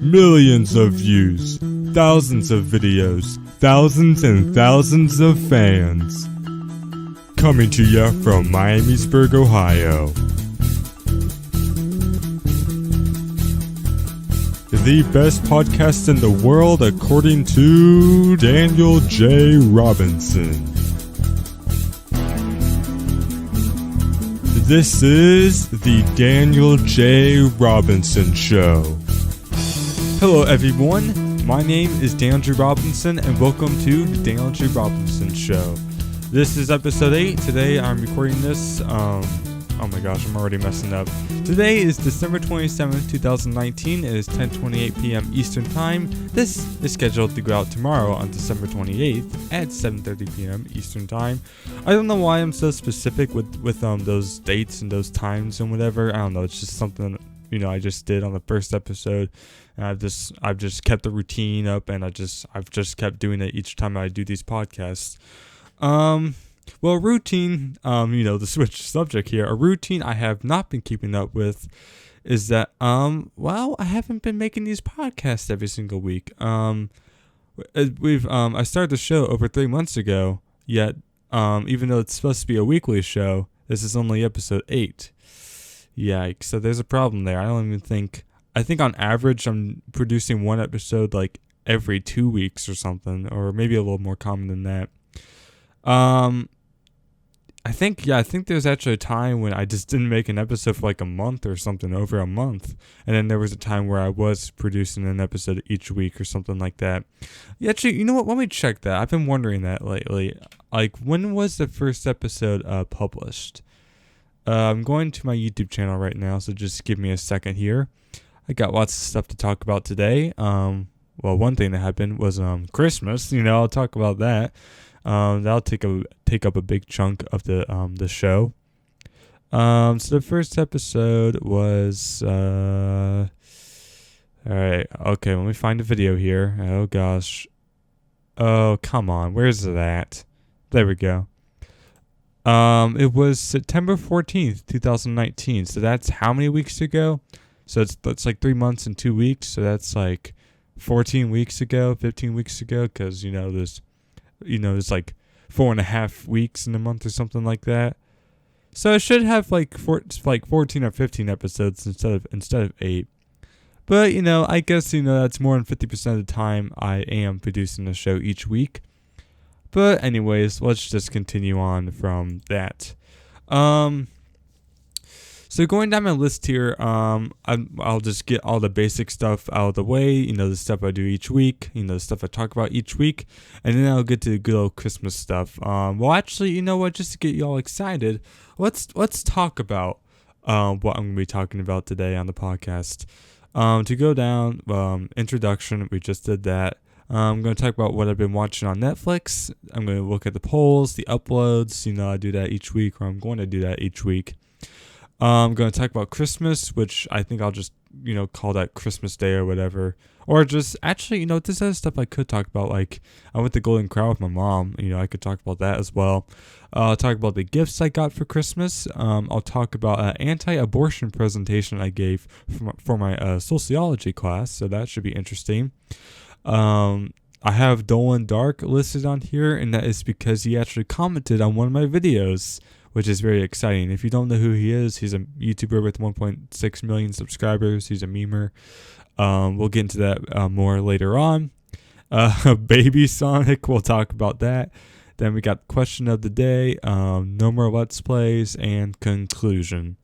millions of views, thousands of videos, thousands and thousands of fans. Coming to you from Miamisburg, Ohio. The best podcast in the world according to Daniel J. Robinson. This is the Daniel J. Robinson Show. Hello everyone, my name is Daniel J. Robinson and welcome to the Daniel J. Robinson Show. This is episode 8. Today I'm recording this, oh my gosh, I'm already messing up. Today is December 27th, 2019. It is 10:28 p.m. Eastern Time. This is scheduled to go out tomorrow on December 28th at 7:30 p.m. Eastern Time. I don't know why I'm so specific with those dates and those times and whatever. I don't know. It's just something I just did on the first episode. And I've just kept the routine up, and I've just kept doing it each time I do these podcasts. Well, routine, to switch subject here, a routine I have not been keeping up with is that, I haven't been making these podcasts every single week. I started the show over 3 months ago, yet, even though it's supposed to be a weekly show, this is only episode 8. Yikes, so there's a problem there. I think on average I'm producing one episode like every 2 weeks or something, or maybe a little more common than that. I think there's actually a time when I just didn't make an episode for like a month or something, over a month. And then there was a time where I was producing an episode each week or something like that. Yeah, actually, you know what? Let me check that. I've been wondering that lately. Like, when was the first episode published? I'm going to my YouTube channel right now, so just give me a second here. I got lots of stuff to talk about today. One thing that happened was Christmas. I'll talk about that. That'll take up a big chunk of the show. So the first episode was all right. Okay, let me find a video here. Oh gosh. Oh, come on. Where's it at? There we go. It was September 14th, 2019. So that's how many weeks ago? So that's like 3 months and 2 weeks. So that's like 14 weeks ago, 15 weeks ago, because there's like 4.5 weeks in a month or something like that. So I should have like 14 or 15 episodes instead of 8. But I guess that's more than 50% of the time I am producing a show each week. But anyways, let's just continue on from that. So going down my list here, I'll just get all the basic stuff out of the way, the stuff I do each week, the stuff I talk about each week, and then I'll get to the good old Christmas stuff. Actually, you know what, just to get you all excited, let's talk about what I'm going to be talking about today on the podcast. To go down, introduction, we just did that. I'm going to talk about what I've been watching on Netflix. I'm going to look at the polls, the uploads, I do that each week, or I'm going to do that each week. I'm going to talk about Christmas, which I think I'll just, call that Christmas Day or whatever. Or just, actually, this other stuff I could talk about. Like, I went to Golden Crown with my mom. I could talk about that as well. I'll talk about the gifts I got for Christmas. I'll talk about an anti-abortion presentation I gave for my sociology class. So that should be interesting. I have Dolan Dark listed on here, and that is because he actually commented on one of my videos, which is very exciting. If you don't know who he is, he's a YouTuber with 1.6 million subscribers. He's a memer. We'll get into that more later on. Baby Sonic, we'll talk about that. Then we got question of the day, no more Let's Plays, and conclusion.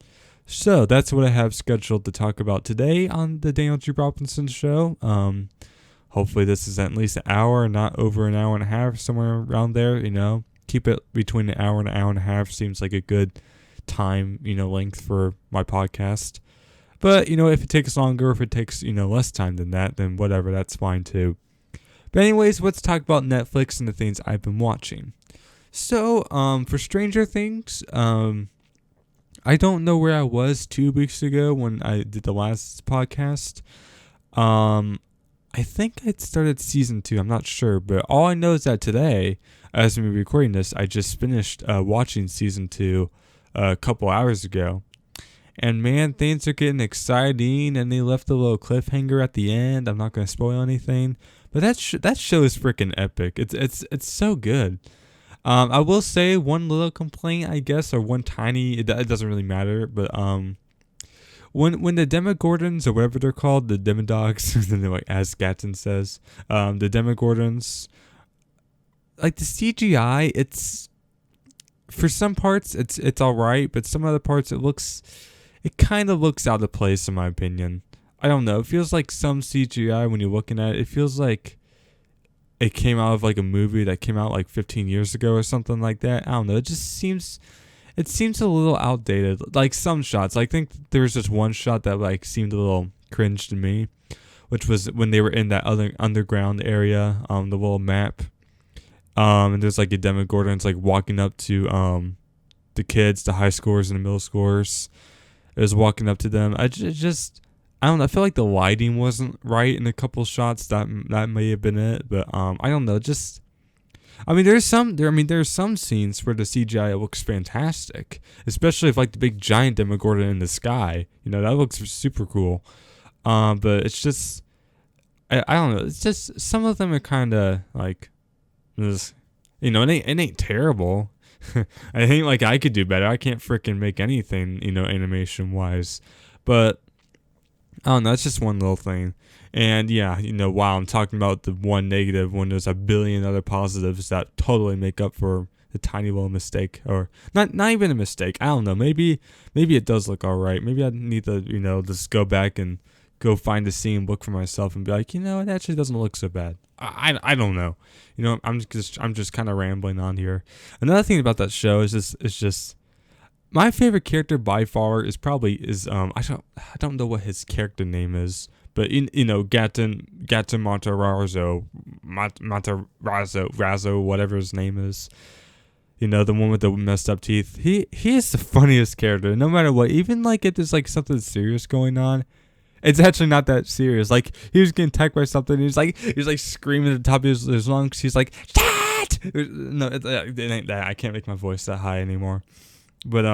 So that's what I have scheduled to talk about today on the Daniel G. Robinson Show. Hopefully this is at least an hour, not over an hour and a half, somewhere around there, Keep it between an hour and a half seems like a good time, length for my podcast. But, if it takes longer, if it takes, less time than that, then whatever, that's fine too. But anyways, let's talk about Netflix and the things I've been watching. So, for Stranger Things, I don't know where I was 2 weeks ago when I did the last podcast. I think I'd started season 2. I'm not sure, but all I know is that today, as we're recording this, I just finished watching season 2 a couple hours ago. And man, things are getting exciting, and they left a little cliffhanger at the end. I'm not gonna spoil anything, but that show is freaking epic. It's so good. I will say one little complaint, I guess, or one tiny. It doesn't really matter, but when the Demogorgons or whatever they're called, the Demodogs, like as Gatton says, the Demogorgons, like the CGI, it's for some parts it's all right, but some other parts it kind of looks out of place in my opinion. I don't know. It feels like some CGI when you're looking at it. It feels like it came out of like a movie that came out like 15 years ago or something like that. I don't know. It seems a little outdated. Like some shots. I think there was just one shot that like seemed a little cringe to me, which was when they were in that other underground area, the little map. And there's like a Demogorgon's like walking up to the kids, the high scores and the middle scores. It was walking up to them. I don't know. I feel like the lighting wasn't right in a couple shots. That may have been it, but I don't know. There's some scenes where the CGI looks fantastic, especially if like the big giant Demogorgon in the sky. That looks super cool. But it's just I don't know. It's just some of them are kind of like, it ain't terrible. I think like I could do better. I can't freaking make anything, animation wise, but I don't know. It's just one little thing. And yeah, while I'm talking about the one negative when there's a billion other positives that totally make up for the tiny little mistake, or not even a mistake. I don't know. Maybe it does look all right. Maybe I need to, just go back and go find the scene, look for myself, and be like, it actually doesn't look so bad. I don't know. I'm just kind of rambling on here. Another thing about that show is just my favorite character by far is I don't know what his character name is, but Gatton Matarazzo, whatever his name is. The one with the messed up teeth. He is the funniest character. No matter what, even like if there's like something serious going on, it's actually not that serious. Like he was getting attacked by something. He was like screaming at the top of his lungs. He's like, "Dad!" No, it ain't that. I can't make my voice that high anymore. But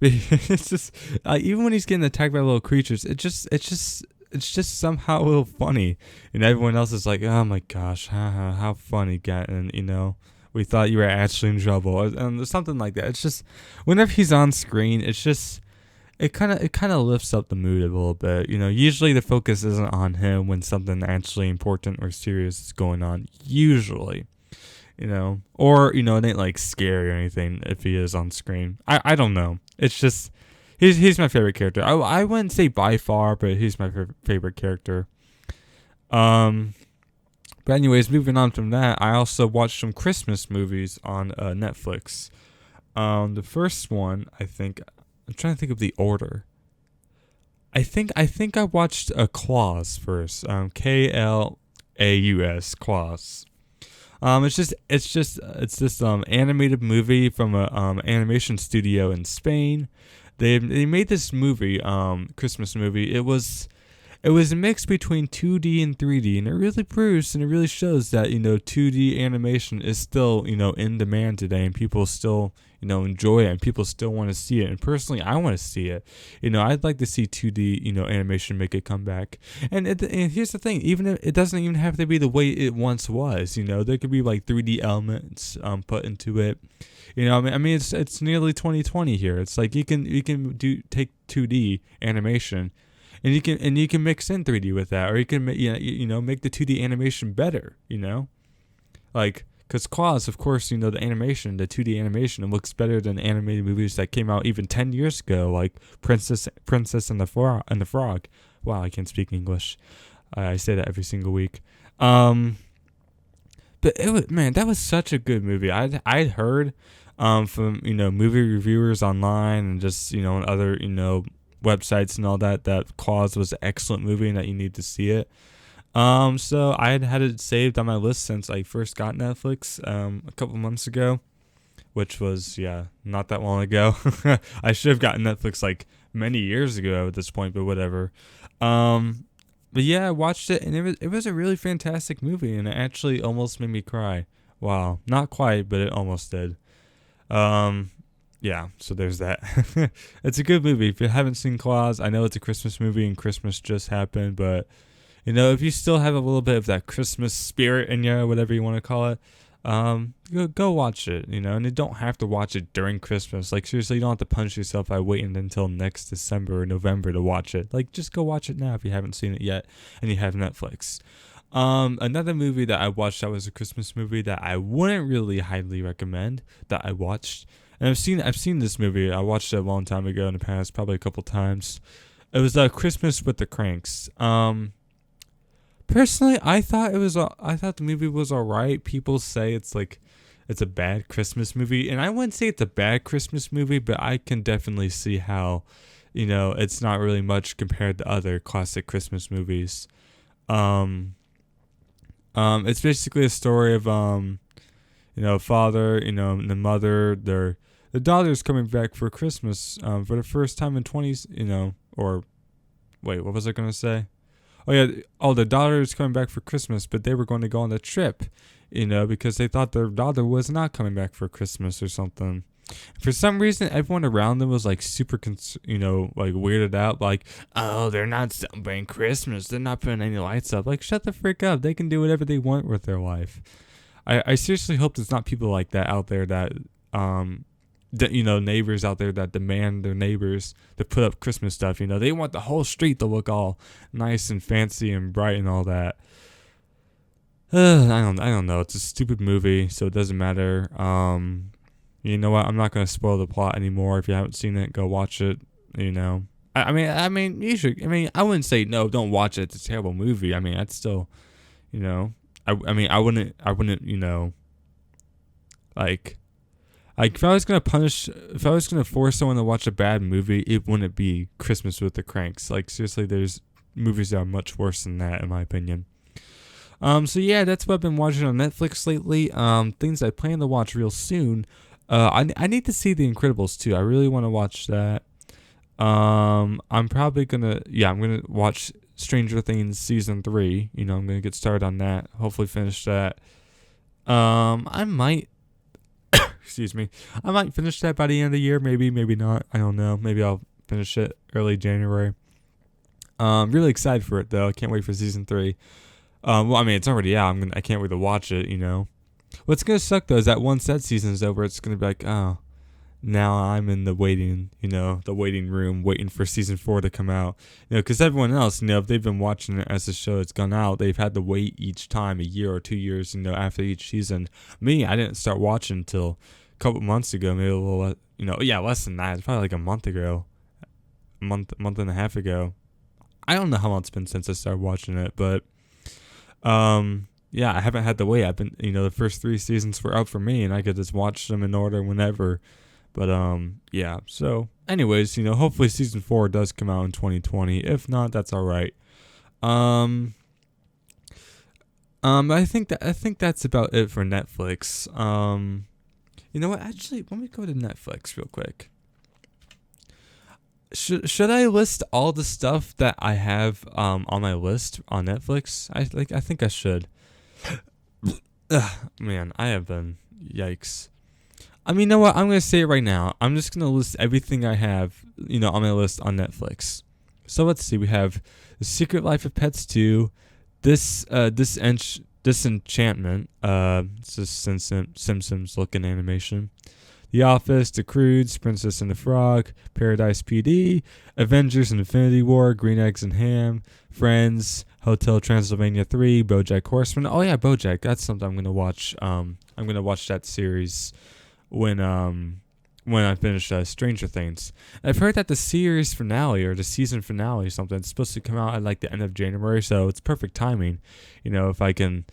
it's just even when he's getting attacked by little creatures, it's just somehow a little funny, and everyone else is like, "Oh my gosh, how funny, Gatton!" We thought you were actually in trouble, and something like that. It's just whenever he's on screen, it's just it kind of lifts up the mood a little bit. Usually the focus isn't on him when something actually important or serious is going on. Usually. Or it ain't like scary or anything if he is on screen. I don't know. It's just he's my favorite character. I wouldn't say by far, but he's my favorite character. But anyways, moving on from that, I also watched some Christmas movies on Netflix. The first one, I'm trying to think of the order. I think I watched Klaus first. Klaus, Klaus. It's this animated movie from a animation studio in Spain. They made this movie, Christmas movie. It was a mix between 2D and 3D, and it really proves and it really shows that 2D animation is still in demand today, and people still enjoy it, and people still want to see it. And personally, I want to see it. I'd like to see 2D animation make a comeback. And here's the thing: even if it doesn't even have to be the way it once was. There could be like 3D elements put into it. It's nearly 2020 here. It's like you can take 2D animation, and you can mix in 3D with that, or you can make the 2D animation better. Like. Because Klaus, of course, the animation, the 2D animation, it looks better than animated movies that came out even 10 years ago, like Princess and the Frog. Wow, I can't speak English. I say that every single week. But that was such a good movie. I'd heard from movie reviewers online and just on other websites and all that Klaus was an excellent movie and that you need to see it. So I had it saved on my list since I first got Netflix, a couple months ago, which was, not that long ago. I should have gotten Netflix like many years ago at this point, but whatever. But yeah, I watched it, and it was a really fantastic movie, and it actually almost made me cry. Wow, not quite, but it almost did. yeah, so there's that. It's a good movie. If you haven't seen Claus, I know it's a Christmas movie and Christmas just happened, but if you still have a little bit of that Christmas spirit in you, whatever you want to call it, go watch it. And you don't have to watch it during Christmas. Like seriously, you don't have to punish yourself by waiting until next December or November to watch it. Like just go watch it now if you haven't seen it yet and you have Netflix. Another movie that I watched that was a Christmas movie that I wouldn't really highly recommend that I watched. And I've seen this movie. I watched it a long time ago in the past, probably a couple times. It was Christmas with the Cranks. Personally, I thought the movie was alright. People say it's a bad Christmas movie, and I wouldn't say it's a bad Christmas movie, but I can definitely see how, it's not really much compared to other classic Christmas movies. Um, it's basically a story of father, and the mother, the daughter's coming back for Christmas, for the first time in 20s, or wait, what was I gonna say? Oh yeah, the daughter is coming back for Christmas, but they were going to go on a trip, because they thought their daughter was not coming back for Christmas or something. For some reason, everyone around them was like super, like weirded out, like, oh, they're not celebrating Christmas, they're not putting any lights up. Like, shut the frick up, they can do whatever they want with their life. I seriously hope there's not people like that out there that neighbors out there that demand their neighbors to put up Christmas stuff. They want the whole street to look all nice and fancy and bright and all that. I don't know. It's a stupid movie, so it doesn't matter. You know what? I'm not gonna spoil the plot anymore. If you haven't seen it, go watch it. I mean, you should. I mean, I wouldn't say no. Don't watch it. It's a terrible movie. I mean, that's still, I I wouldn't. Like. Like if I was gonna force someone to watch a bad movie, it wouldn't be Christmas with the Cranks. Like seriously, there's movies that are much worse than that, in my opinion. So yeah, that's what I've been watching on Netflix lately. Things I plan to watch real soon. I need to see The Incredibles too. I really want to watch that. I'm gonna watch Stranger Things season 3. I'm gonna get started on that. Hopefully finish that. I might excuse me. I might finish that by the end of the year. Maybe not. I don't know. Maybe I'll finish it early January. Really excited for it though. I can't wait for season 3. Well, I mean, it's already out. I can't wait to watch it. What's gonna suck though is that once that season's over, it's gonna be like, oh, now I'm in the waiting room, waiting for season 4 to come out. Because everyone else, if they've been watching it as the show has gone out, they've had to wait each time a year or 2 years, after each season. Me, I didn't start watching until a couple months ago, maybe a little, less than that. It's probably like a month ago, month and a half ago. I don't know how long it's been since I started watching it, but, yeah, I haven't had to wait. I've been, the first 3 seasons were out for me, and I could just watch them in order whenever. But yeah. So, anyways, hopefully season 4 does come out in 2020. If not, that's all right. I think that's about it for Netflix. You know what? Actually, let me go to Netflix real quick. Should I list all the stuff that I have on my list on Netflix? I think I should. Man, I have been yikes. I mean, you know what? I'm going to say it right now. I'm just going to list everything I have, on my list on Netflix. So let's see. We have The Secret Life of Pets 2, Disenchantment. It's a Simpsons looking animation. The Office, The Croods, Princess and the Frog, Paradise PD, Avengers Infinity War, Green Eggs and Ham, Friends, Hotel Transylvania 3, BoJack Horseman. Oh yeah, BoJack. That's something I'm going to watch. I'm going to watch that series when I finish Stranger Things. I've heard that the series finale or the season finale or something is supposed to come out at like the end of January, so it's perfect timing. If I can,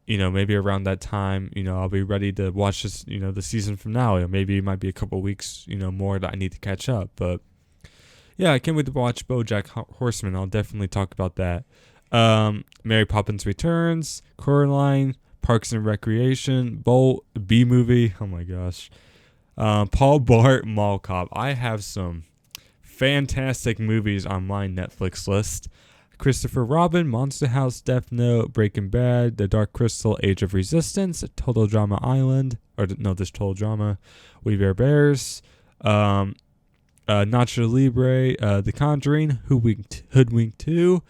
maybe around that time, I'll be ready to watch this, the season finale, or maybe it might be a couple weeks, more that I need to catch up. But yeah, I can't wait to watch BoJack Horseman. I'll definitely talk about that. Mary Poppins Returns, Coraline, Parks and Recreation, Bolt, B-Movie. Oh my gosh. Paul Blart Mall Cop. I have some fantastic movies on my Netflix list. Christopher Robin, Monster House, Death Note, Breaking Bad, The Dark Crystal, Age of Resistance, Total Drama Island, Total Drama, We Bare Bears, um, Nacho Libre, The Conjuring, Hoodwink 2,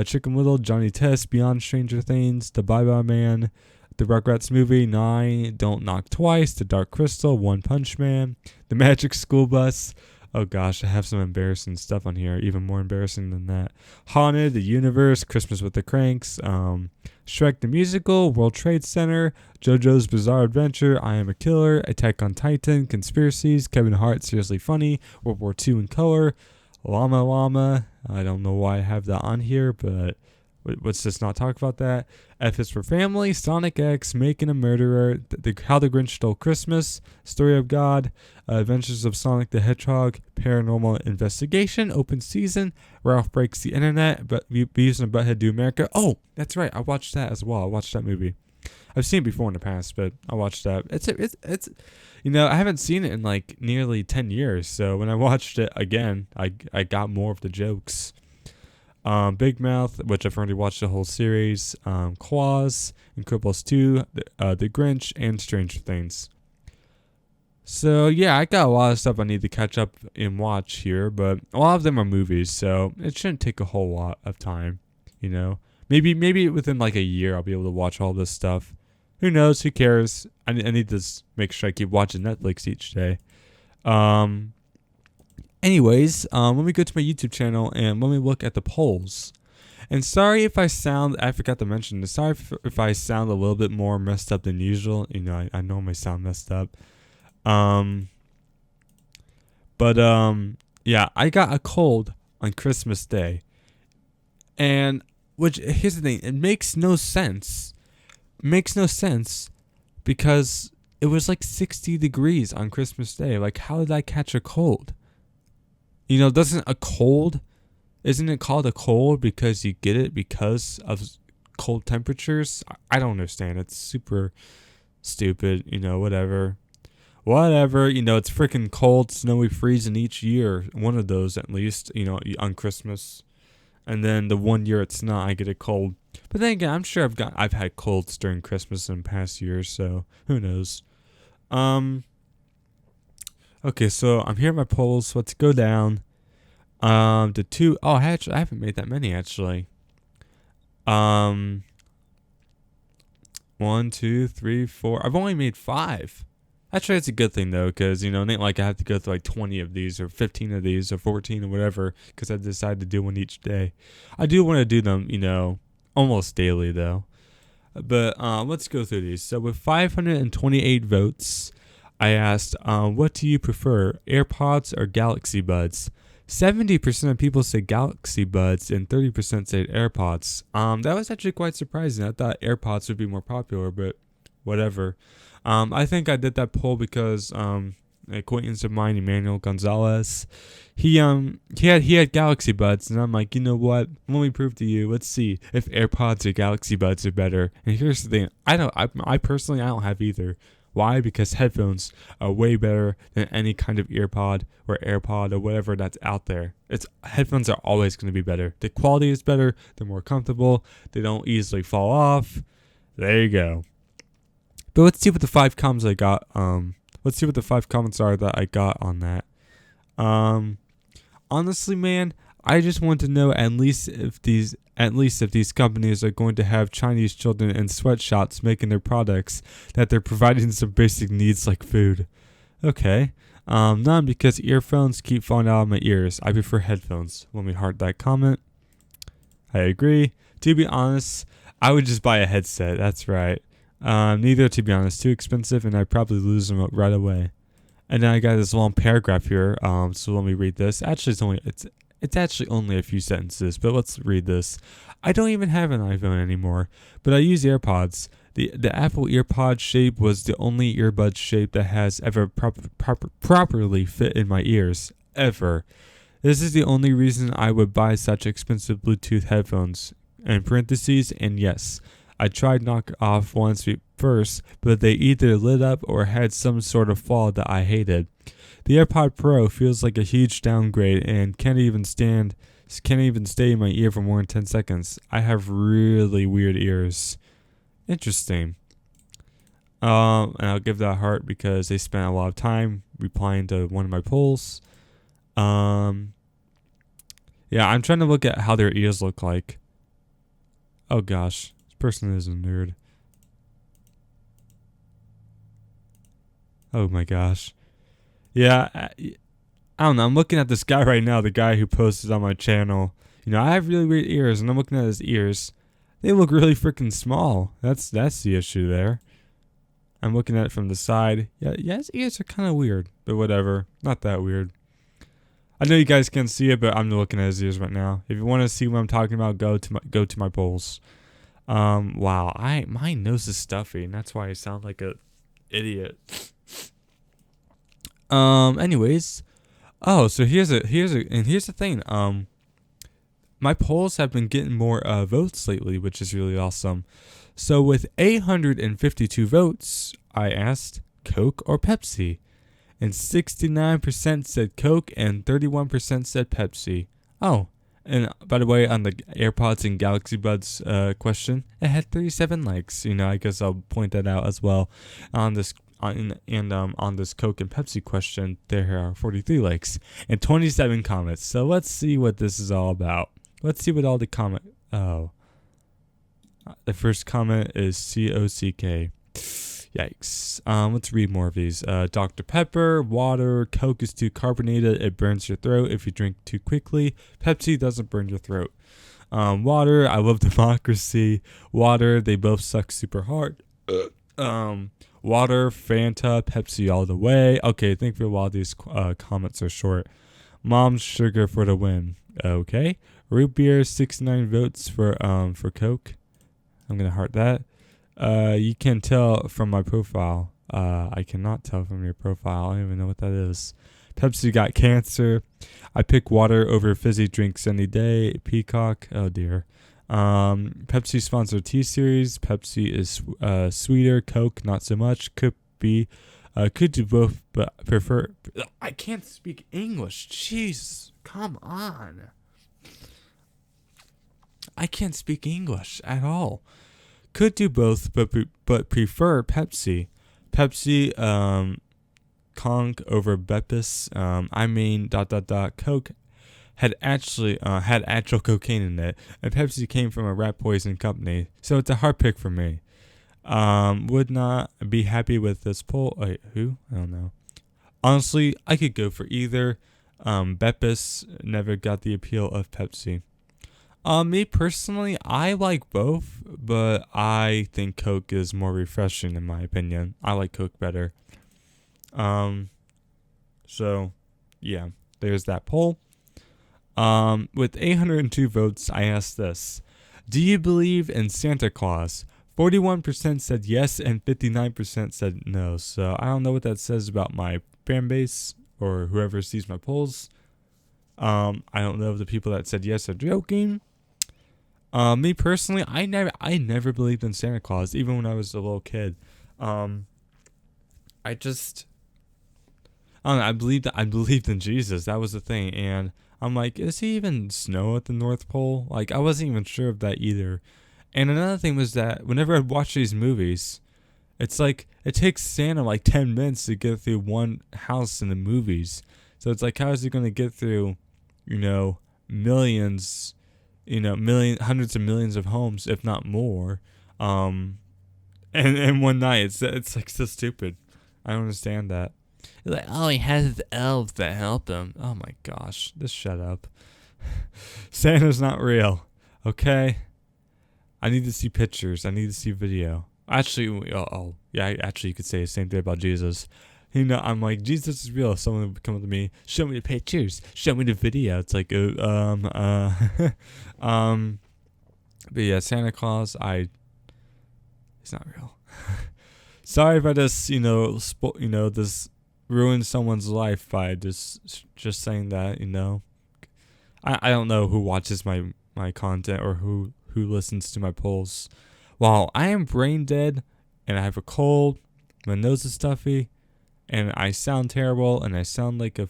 Chicken Little, Johnny Test, Beyond Stranger Things, The Bye Bye Man, The Rugrats Movie, 9, Don't Knock Twice, The Dark Crystal, One Punch Man, The Magic School Bus. Oh gosh, I have some embarrassing stuff on here, even more embarrassing than that. Haunted, The Universe, Christmas with the Cranks, Shrek the Musical, World Trade Center, JoJo's Bizarre Adventure, I Am a Killer, Attack on Titan, Conspiracies, Kevin Hart, Seriously Funny, World War II in Color, Llama Llama. I don't know why I have that on here, but let's just not talk about that. F is for Family, Sonic X, Making a Murderer, How the Grinch Stole Christmas, Story of God, Adventures of Sonic the Hedgehog, Paranormal Investigation, Open Season, Ralph Breaks the Internet, Beavis and Butthead Do America. Oh, that's right. I watched that as well. I watched that movie. I've seen it before in the past, but I watched that. It's I haven't seen it in like nearly 10 years. So when I watched it again, I got more of the jokes. Big Mouth, which I've already watched the whole series. Claws, Incredibles 2, The Grinch, and Stranger Things. So yeah, I got a lot of stuff I need to catch up and watch here, but a lot of them are movies, so it shouldn't take a whole lot of time. Maybe within like a year I'll be able to watch all this stuff. Who knows? Who cares? I need to make sure I keep watching Netflix each day. Anyways, let me go to my YouTube channel and let me look at the polls. And sorry if I forgot to mention this. Sorry if I sound a little bit more messed up than usual. I normally sound messed up. Yeah, I got a cold on Christmas Day. And here's the thing, it makes no sense. Because it was like 60 degrees on Christmas Day. Like, how did I catch a cold? Isn't it called a cold because you get it because of cold temperatures? I don't understand. It's super stupid, whatever. It's freaking cold, snowy, freezing each year. One of those at least, on Christmas. And then the one year it's not, I get a cold. But then again, I'm sure I've had colds during Christmas in past years, so who knows. Okay, so I'm here at my polls. Let's go down. I haven't made that many actually. 1, 2, 3, 4. I've only made 5. Actually, it's a good thing though, because it ain't like I have to go through like 20 of these or 15 of these or 14 or whatever, because I decided to do one each day. I do want to do them, almost daily though. But let's go through these. So with 528 votes, I asked, what do you prefer, AirPods or Galaxy Buds? 70% of people say Galaxy Buds and 30% said AirPods. That was actually quite surprising. I thought AirPods would be more popular, but whatever. I think I did that poll because an acquaintance of mine, Emmanuel Gonzalez, he had Galaxy Buds, and I'm like, you know what? Let me prove to you. Let's see if AirPods or Galaxy Buds are better. And here's the thing: I personally don't have either. Why? Because headphones are way better than any kind of earpod or AirPod or whatever that's out there. Headphones are always going to be better. The quality is better. They're more comfortable. They don't easily fall off. There you go. But let's see what the 5 comments I got. Let's see what the 5 comments are that I got on that. Honestly, man, I just want to know at least if these companies are going to have Chinese children in sweatshops making their products, that they're providing some basic needs like food. Okay. None, because earphones keep falling out of my ears. I prefer headphones. Let me heart that comment. I agree. To be honest, I would just buy a headset. That's right. Neither, to be honest, too expensive, and I'd probably lose them right away. And then I got this long paragraph here. So let me read this. Actually, it's actually only a few sentences, but let's read this. I don't even have an iPhone anymore, but I use AirPods. The Apple EarPod shape was the only earbud shape that has ever properly fit in my ears, ever. This is the only reason I would buy such expensive Bluetooth headphones. In parentheses, and yes, I tried knockoff ones first, but they either lit up or had some sort of flaw that I hated. The AirPod Pro feels like a huge downgrade and can't even stay in my ear for more than 10 seconds. I have really weird ears. Interesting. And I'll give that a heart because they spent a lot of time replying to one of my polls. Um, yeah, I'm trying to look at how their ears look like. Oh gosh, this person is a nerd. Oh my gosh. Yeah, I don't know. I'm looking at this guy right now, the guy who posted on my channel. I have really weird ears, and I'm looking at his ears. They look really freaking small. That's the issue there. I'm looking at it from the side. Yeah, his ears are kind of weird, but whatever. Not that weird. I know you guys can't see it, but I'm looking at his ears right now. If you want to see what I'm talking about, go to my polls. Wow, my nose is stuffy, and that's why I sound like a idiot. Anyways, so here's the thing. My polls have been getting more votes lately, which is really awesome. So with 852 votes, I asked Coke or Pepsi, and 69% said Coke and 31% said Pepsi. Oh, and by the way, on the AirPods and Galaxy Buds question, it had 37 likes. I guess I'll point that out as well. On this on this Coke and Pepsi question, there are 43 likes and 27 comments. So let's see what this is all about. Let's see what all the comment. Oh, the first comment is COCK. Yikes. Let's read more of these. Dr. Pepper, water, Coke is too carbonated. It burns your throat if you drink too quickly. Pepsi doesn't burn your throat. Water, I love democracy. Water, they both suck super hard. Water, Fanta, Pepsi all the way. Okay, think for a while these comments are short. Mom's sugar for the win. Okay. Root beer, 69 votes for Coke. I'm gonna heart that. You can tell from my profile. I cannot tell from your profile. I don't even know what that is. Pepsi got cancer. I pick water over fizzy drinks any day. Peacock. Oh dear. Pepsi sponsored T-Series. Pepsi is sweeter. Coke not so much. Could do both, but prefer. I can't speak English. Jeez, come on. I can't speak English at all. Could do both, but prefer Pepsi. Pepsi, Conk over Beppis. Coke had actual cocaine in it, and Pepsi came from a rat poison company, so it's a hard pick for me. Would not be happy with this poll. Wait, who? I don't know. Honestly, I could go for either. Beppis never got the appeal of Pepsi. Me personally, I like both, but I think Coke is more refreshing in my opinion. I like Coke better. So yeah, there's that poll. With 802 votes, I asked this: do you believe in Santa Claus? 41% said yes, and 59% said no. So I don't know what that says about my fan base or whoever sees my polls. I don't know if the people that said yes are joking. Me personally, I never believed in Santa Claus, even when I was a little kid. I don't know, I believed in Jesus. That was the thing, and I'm like, is he even snow at the North Pole? Like, I wasn't even sure of that either. And another thing was that whenever I'd watch these movies, it's like it takes Santa like 10 minutes to get through one house in the movies. So it's like, how is he going to get through, millions? Hundreds of millions of homes, if not more, and one night. It's like so stupid. I don't understand that. You're like, oh, he has his elves that help him. Oh my gosh, just shut up. Santa's not real, okay? I need to see pictures. I need to see video. Actually, actually, you could say the same thing about Jesus. I'm like, Jesus is real. Someone would come up to me, show me the pictures, show me the video. It's like, but yeah, Santa Claus, it's not real. Sorry if I just, this ruined someone's life by just saying that, I don't know who watches my content or who listens to my polls. While I am brain dead and I have a cold, my nose is stuffy, and I sound terrible, and I sound like a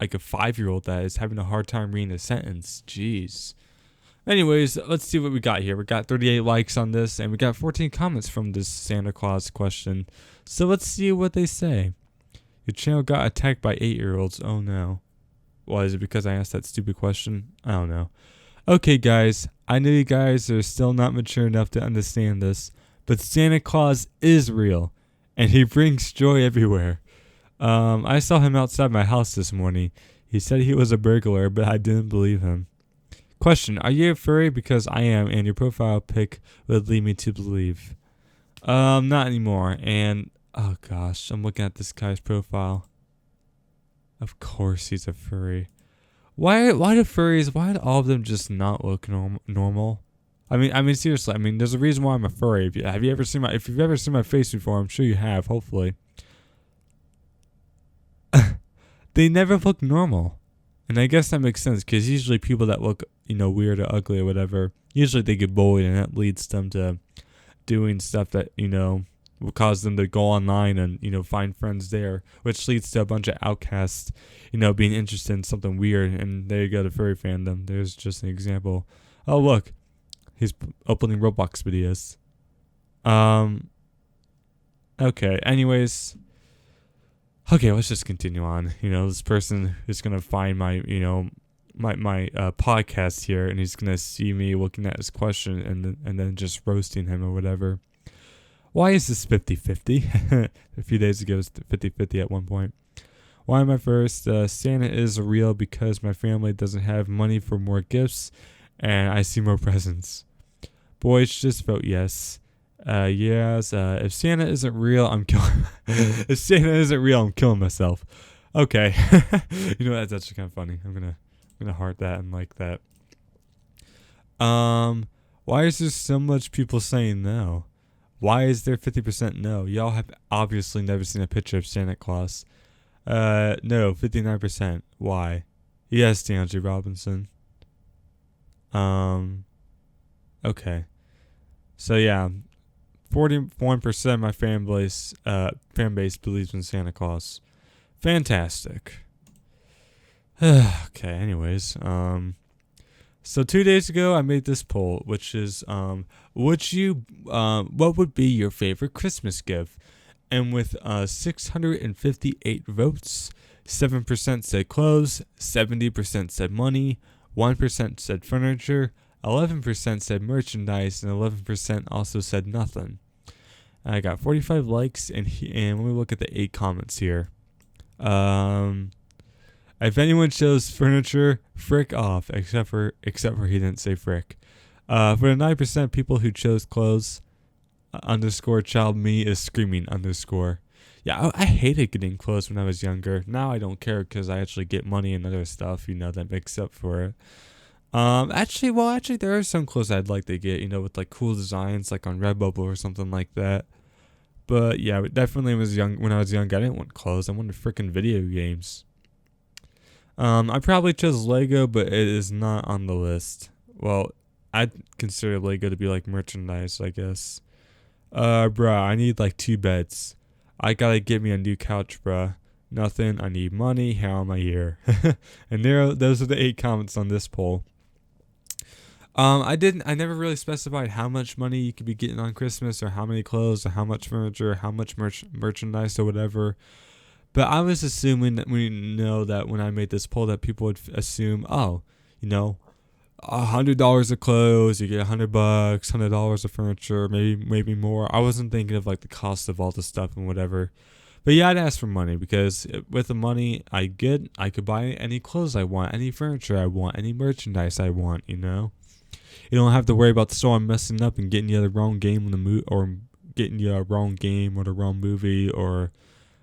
5-year-old that is having a hard time reading a sentence. Jeez. Anyways, let's see what we got here. We got 38 likes on this, and we got 14 comments from this Santa Claus question. So let's see what they say. Your channel got attacked by 8-year-olds. Oh no. Why is it because I asked that stupid question? I don't know. Okay, guys. I know you guys are still not mature enough to understand this, but Santa Claus is real, and he brings joy everywhere. I saw him outside my house this morning. He said he was a burglar, but I didn't believe him. Question: are you a furry? Because I am, and your profile pic would lead me to believe. Not anymore. And oh gosh, I'm looking at this guy's profile. Of course he's a furry. Why do furries? Why do all of them just not look normal? I mean seriously. I mean, there's a reason why I'm a furry. If you've ever seen my face before, I'm sure you have. Hopefully, they never look normal. And I guess that makes sense because usually people that look, weird or ugly or whatever, usually they get bullied and that leads them to doing stuff that, will cause them to go online and, find friends there, which leads to a bunch of outcasts, being interested in something weird. And there you go, the furry fandom. There's just an example. Oh, look, he's opening Roblox videos. Okay, anyways. Okay, let's just continue on. This person is gonna find my, my podcast here, and he's gonna see me looking at his question and then just roasting him or whatever. Why is this 50-50? A few days ago, it was 50-50 at one point. Why am I first? Santa is real because my family doesn't have money for more gifts, and I see more presents. Boys, just vote yes. Yes. If Santa isn't real, I'm killing. If Santa isn't real, I'm killing myself. Okay. That's actually kind of funny. I'm gonna heart that and like that. Why is there so much people saying no? Why is there 50% no? Y'all have obviously never seen a picture of Santa Claus. No, 59%. Why? Yes, DeAndre Robinson. Okay. So yeah. 41% of my fan base believes in Santa Claus. Fantastic. Okay, anyways. So 2 days ago I made this poll, which is what would be your favorite Christmas gift? And with 658 votes, 7% said clothes, 70% said money, 1% said furniture, 11% said merchandise, and 11% also said nothing. I got 45 likes, and let me look at the 8 comments here. If anyone chose furniture, frick off, except for he didn't say frick. For the 9% people who chose clothes, underscore child me is screaming underscore. Yeah, I hated getting clothes when I was younger. Now I don't care because I actually get money and other stuff, that makes up for it. Actually, there are some clothes I'd like to get, with like cool designs, like on Redbubble or something like that. But yeah, definitely when I was young, I didn't want clothes. I wanted freaking video games. I probably chose Lego, but it is not on the list. Well, I'd consider Lego to be like merchandise, I guess. Bruh, I need like 2 beds. I gotta get me a new couch, bruh. Nothing. I need money. How am I here? And those are the 8 comments on this poll. I never really specified how much money you could be getting on Christmas, or how many clothes, or how much furniture, or how much merchandise, or whatever. But I was assuming that that when I made this poll, that people would assume, $100 of clothes, you get $100, $100 of furniture, maybe more. I wasn't thinking of like the cost of all the stuff and whatever. But yeah, I'd ask for money because with the money I get, I could buy any clothes I want, any furniture I want, any merchandise I want. You don't have to worry about someone messing up and getting you the wrong game in the or getting you a wrong game or the wrong movie, or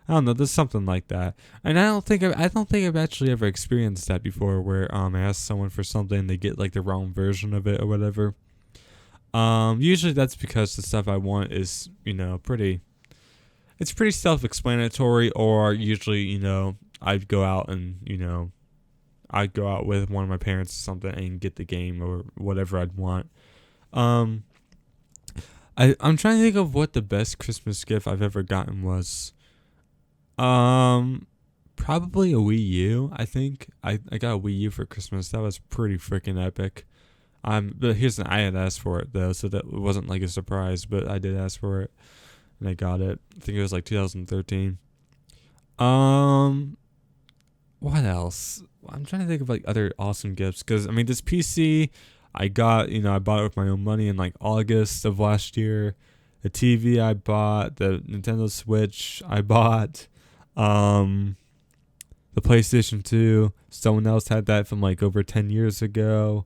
I don't know. There's something like that, and I don't think I've actually ever experienced that before, where I ask someone for something and they get like the wrong version of it or whatever. Usually that's because the stuff I want is pretty self-explanatory, or usually I'd go out with one of my parents or something and get the game or whatever I'd want. I'm trying to think of what the best Christmas gift I've ever gotten was. Probably a Wii U. I think I got a Wii U for Christmas. That was pretty freaking epic. But I had asked for it though, so that wasn't like a surprise. But I did ask for it, and I got it. I think it was like 2013. Um, what else? I'm trying to think of like other awesome gifts, because I mean, this PC I got, I bought it with my own money in like August of last year. The TV I bought, the Nintendo Switch I bought, the PlayStation 2. Someone else had that from like over 10 years ago.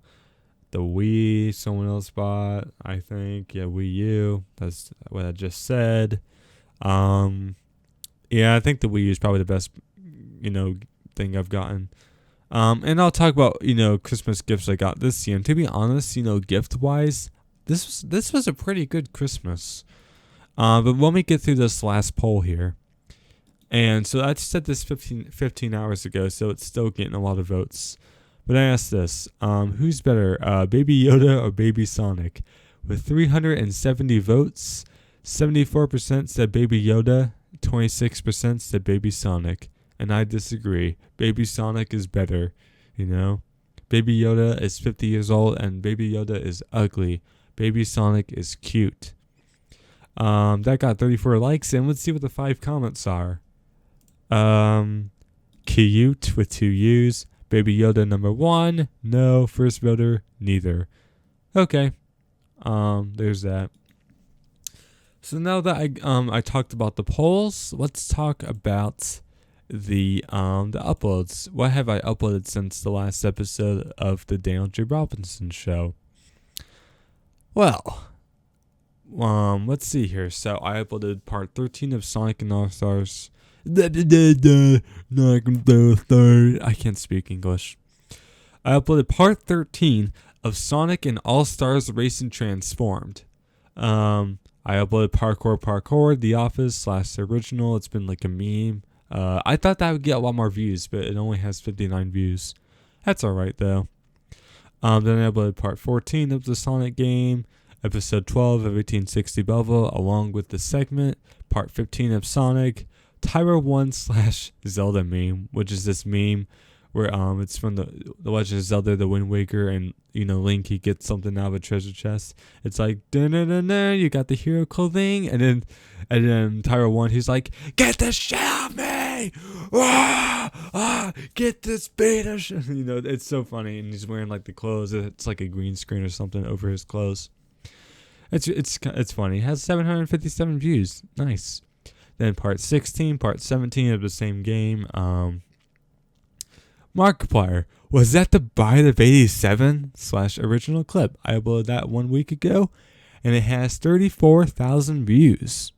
The Wii, someone else bought, I think. Yeah, Wii U. That's what I just said. Yeah, I think the Wii U is probably the best, thing I've gotten. And I'll talk about, Christmas gifts I got this year. And to be honest, gift wise, this was a pretty good Christmas. But let me get through this last poll here. And so I said this 15 hours ago, so it's still getting a lot of votes. But I asked this, who's better, Baby Yoda or Baby Sonic? With 370 votes, 74% said Baby Yoda, 26% said Baby Sonic. And I disagree. Baby Sonic is better, Baby Yoda is 50 years old and Baby Yoda is ugly. Baby Sonic is cute. That got 34 likes, and let's see what the 5 comments are. Cute with 2 U's. Baby Yoda number 1. No. First voter, neither. Okay. There's that. So now that I talked about the polls, let's talk about the uploads. What have I uploaded since the last episode of the Daniel J. Robinson Show? Well, let's see here. So I uploaded part 13 of Sonic and All-Stars. I can't speak English. I uploaded part 13 of Sonic and All-Stars Racing Transformed. I uploaded Parkour, The Office / the original. It's been like a meme. I thought that would get a lot more views, but it only has 59 views. That's alright though. Then I uploaded part 14 of the Sonic game, episode 12 of 1860 Belleville, along with the segment, part 15 of Sonic, Tyra 1 / Zelda meme, which is this meme where it's from the Legend of Zelda, the Wind Waker, and Link, he gets something out of a treasure chest. It's like, you got the hero clothing, and then Tyra 1, he's like, get this shit off me! Get this beta shit! It's so funny, and he's wearing like the clothes. It's like a green screen or something over his clothes. It's funny. It has 757 views. Nice. Then part 16, part 17 of the same game. Markiplier. Was that the Bite of 87 / original clip? I uploaded that 1 week ago, and it has 34,000 views.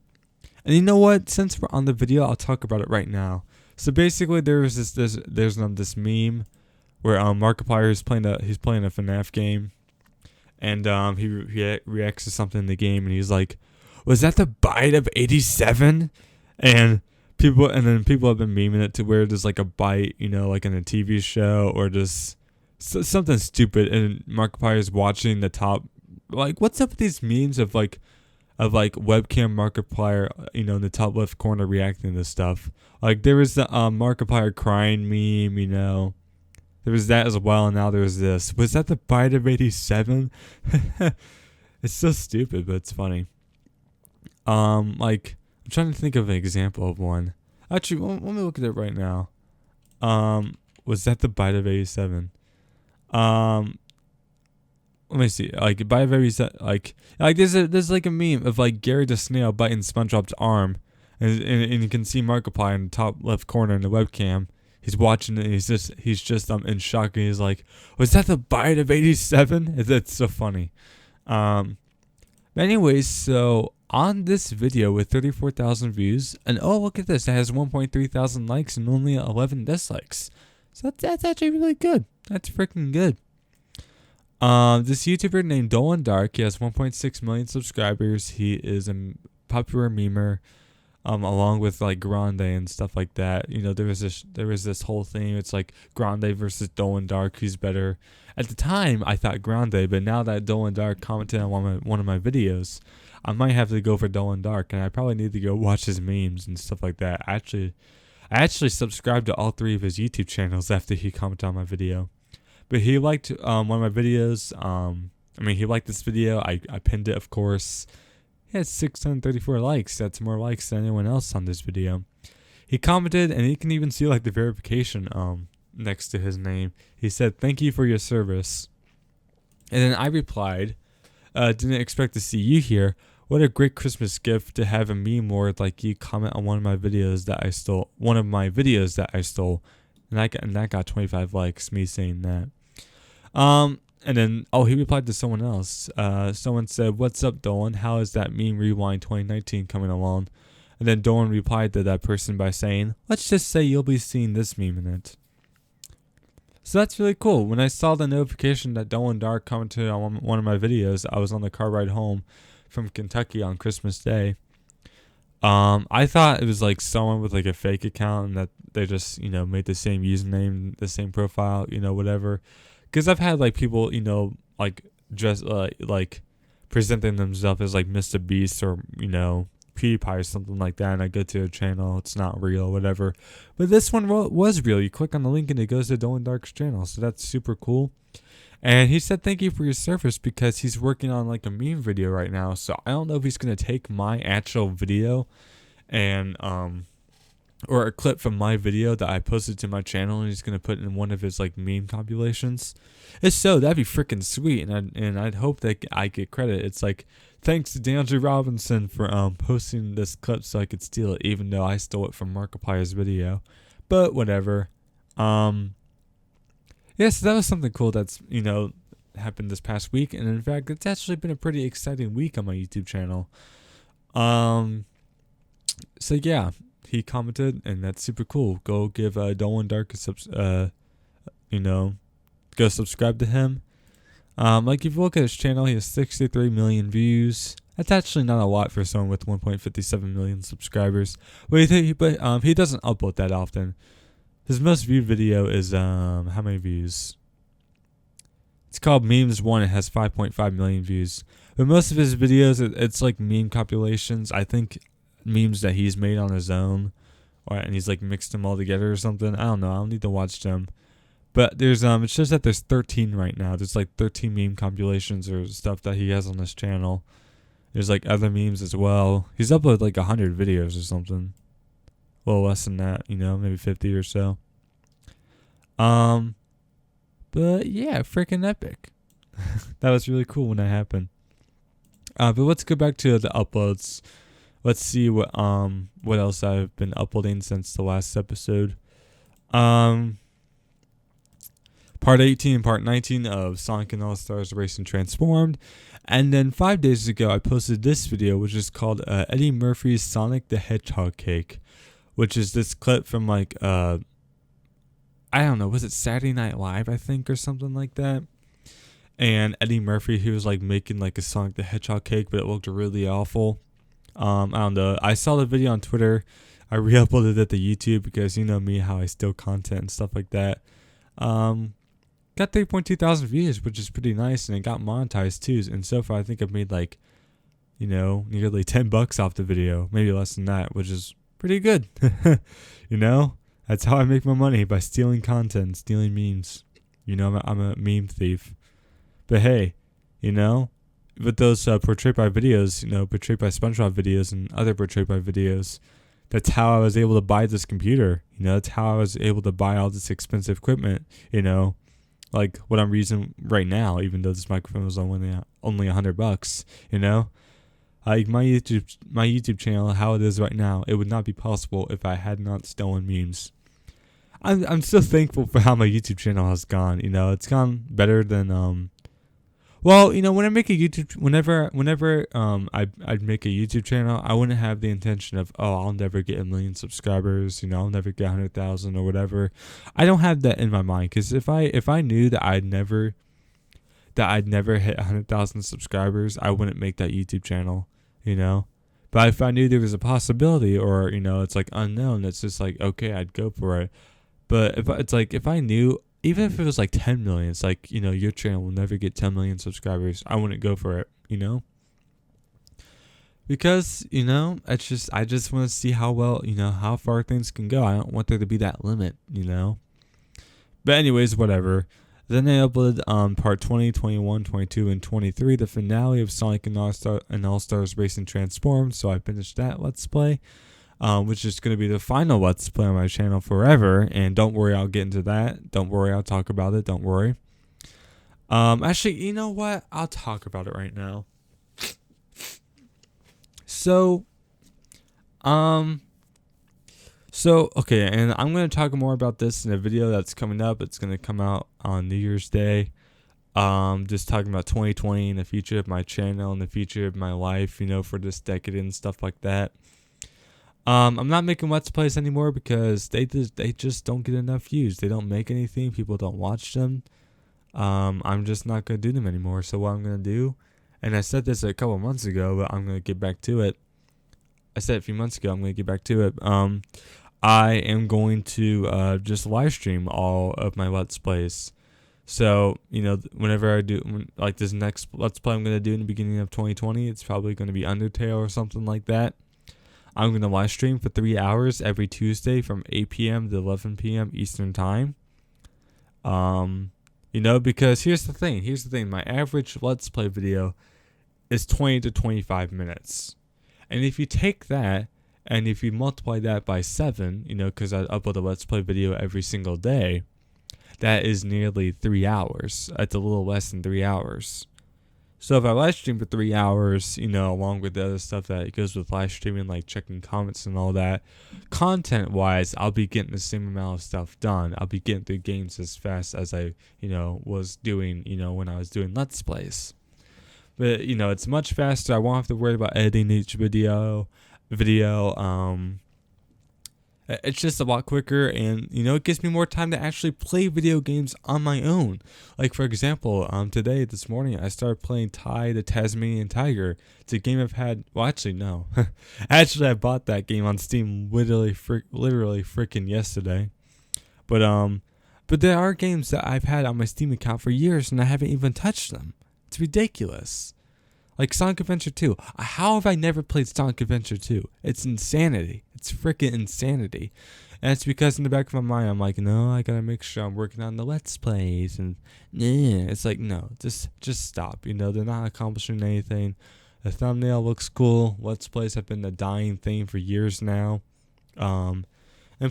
And you know what? Since we're on the video, I'll talk about it right now. So basically, there's this meme where Markiplier is playing a FNAF game, and he reacts to something in the game, and he's like, "Was that the Bite of 87?" And people have been memeing it to where there's like a bite, like in a TV show or just something stupid, and Markiplier's watching the top. Like, what's up with these memes of webcam Markiplier, in the top left corner reacting to stuff? Like, there was the Markiplier crying meme, there was that as well, and now there's this. Was that the Bite of 87? It's so stupid, but it's funny. I'm trying to think of an example of one. Actually, let me look at it right now. Was that the Bite of 87? Let me see. Like, Bite of 87, like there's like a meme of like Gary the Snail biting SpongeBob's arm, and you can see Markiplier in the top left corner in the webcam. He's watching it, and he's just in shock, and he's like, "Was that the Bite of 87?" It's so funny. But anyways, so on this video with 34,000 views, and oh, look at this, it has 1.3 thousand likes and only 11 dislikes. So that's actually really good. That's freaking good. This YouTuber named Dolan Dark, he has 1.6 million subscribers. He is a popular memer, along with like Grande and stuff like that. There was this whole thing. It's like Grande versus Dolan Dark, who's better. At the time, I thought Grande, but now that Dolan Dark commented on one of my videos, I might have to go for Dolan Dark, and I probably need to go watch his memes and stuff like that. I actually subscribed to all 3 of his YouTube channels after he commented on my video. But he liked one of my videos. He liked this video. I pinned it, of course. He had 634 likes. That's more likes than anyone else on this video. He commented, and you can even see like the verification next to his name. He said, "Thank you for your service." And then I replied, "Didn't expect to see you here. What a great Christmas gift to have a meme lord like you comment on one of my videos that I stole. And that got 25 likes. Me saying that. And then he replied to someone else. Someone said, "What's up, Dolan? How is that meme rewind 2019 coming along?" And then Dolan replied to that person by saying, "Let's just say you'll be seeing this meme in it." So that's really cool. When I saw the notification that Dolan Dark commented on one of my videos, I was on the car ride home from Kentucky on Christmas Day. I thought it was like someone with like a fake account and that they just, made the same username, the same profile, whatever. Because I've had like people, like dress like presenting themselves as like Mr. Beast or, PewDiePie or something like that, and I go to their channel, it's not real, whatever. But this one was real. You click on the link and it goes to Dolan Dark's channel, so that's super cool. And he said thank you for your service because he's working on like a meme video right now. So I don't know if he's gonna take my actual video and or a clip from my video that I posted to my channel and he's gonna put in one of his like meme compilations. If so, that'd be freaking sweet, and I'd hope that I get credit. It's like, thanks to DeAndre Robinson for posting this clip so I could steal it, even though I stole it from Markiplier's video. But whatever. Yeah, so that was something cool that's, happened this past week. And in fact, it's actually been a pretty exciting week on my YouTube channel. So yeah, he commented, and that's super cool. Go give Dolan Dark go subscribe to him. Like if you look at his channel, he has 63 million views. That's actually not a lot for someone with 1.57 million subscribers. But he doesn't upload that often. His most viewed video is how many views? It's called Memes 1. It has 5.5 million views. But most of his videos, it's like meme compilations. I think memes that he's made on his own, and he's like mixed them all together or something. I don't know. I don't need to watch them. But there's it shows that there's 13 right now. There's like 13 meme compilations or stuff that he has on his channel. There's like other memes as well. He's uploaded like 100 videos or something. A little less than that, maybe 50 or so. But yeah, freaking epic. That was really cool when that happened. But let's go back to the uploads. Let's see what else I've been uploading since the last episode. Part 18 and part 19 of Sonic and All-Stars Racing Transformed. And then 5 days ago, I posted this video, which is called Eddie Murphy's Sonic the Hedgehog Cake, which is this clip from like, I don't know, was it Saturday Night Live, I think, or something like that? And Eddie Murphy, he was like making like a Sonic the Hedgehog cake, but it looked really awful. I don't know. I saw the video on Twitter. I re-uploaded it to YouTube because you know me, how I steal content and stuff like that. Got 3.2 thousand views, which is pretty nice, and it got monetized too. And so far, I think I've made like, nearly $10 off the video, maybe less than that, which is pretty good. That's how I make my money, by stealing content, stealing memes. I'm a meme thief. But hey, with those portrayed by videos, portrayed by SpongeBob videos and other portrayed by videos, that's how I was able to buy this computer. That's how I was able to buy all this expensive equipment. Like what I'm using right now, even though this microphone was only $100. Like my YouTube channel, how it is right now, it would not be possible if I had not stolen memes. I'm so thankful for how my YouTube channel has gone. It's gone better than when I make a YouTube, whenever I'd make a YouTube channel, I wouldn't have the intention of, I'll never get 1 million subscribers, I'll never get 100,000 or whatever. I don't have that in my mind, because if I knew that I'd never hit 100,000 subscribers, I wouldn't make that YouTube channel, But if I knew there was a possibility, or it's like unknown, it's just like, okay, I'd go for it. But if I knew, even if it was like 10 million, it's like, your channel will never get 10 million subscribers, I wouldn't go for it, Because, it's just, I just want to see how well, how far things can go. I don't want there to be that limit, But anyways, whatever. Then I uploaded part 20, 21, 22, and 23, the finale of Sonic and All-Stars Racing Transformed. So I finished that Let's Play, which is going to be the final Let's Play on my channel forever. And don't worry, I'll get into that. Don't worry, I'll talk about it. Don't worry. Actually, you know what? I'll talk about it right now. So, okay, and I'm going to talk more about this in a video that's coming up. It's going to come out on New Year's Day. Just talking about 2020 and the future of my channel and the future of my life, for this decade and stuff like that. I'm not making Let's Plays anymore because they just don't get enough views. They don't make anything. People don't watch them. I'm just not going to do them anymore. So what I'm going to do, and I said this a couple months ago, but I'm going to get back to it. I said it a few months ago, I'm going to get back to it. I am going to just live stream all of my Let's Plays. So, whenever I do, like this next Let's Play I'm going to do in the beginning of 2020, it's probably going to be Undertale or something like that. I'm going to live stream for 3 hours every Tuesday from 8 p.m. to 11 p.m. Eastern Time. Because here's the thing. My average Let's Play video is 20 to 25 minutes. And if you take that, and if you multiply that by 7, because I upload a Let's Play video every single day, that is nearly 3 hours. That's a little less than 3 hours. So if I live stream for 3 hours, along with the other stuff that goes with live streaming, like checking comments and all that, content-wise, I'll be getting the same amount of stuff done. I'll be getting through games as fast as I, was doing, when I was doing Let's Plays. But, it's much faster. I won't have to worry about editing each video. It's just a lot quicker, and, it gives me more time to actually play video games on my own. Like, for example, this morning, I started playing Ty the Tasmanian Tiger. It's a game I've had, well, actually, no. Actually, I bought that game on Steam literally freaking yesterday. But there are games that I've had on my Steam account for years, and I haven't even touched them. It's ridiculous. Like Sonic Adventure 2. How have I never played Sonic Adventure 2? It's insanity. It's freaking insanity. And it's because in the back of my mind, I'm like, no, I gotta make sure I'm working on the Let's Plays. And it's like, no, just stop. They're not accomplishing anything. The thumbnail looks cool. Let's Plays have been the dying thing for years now. And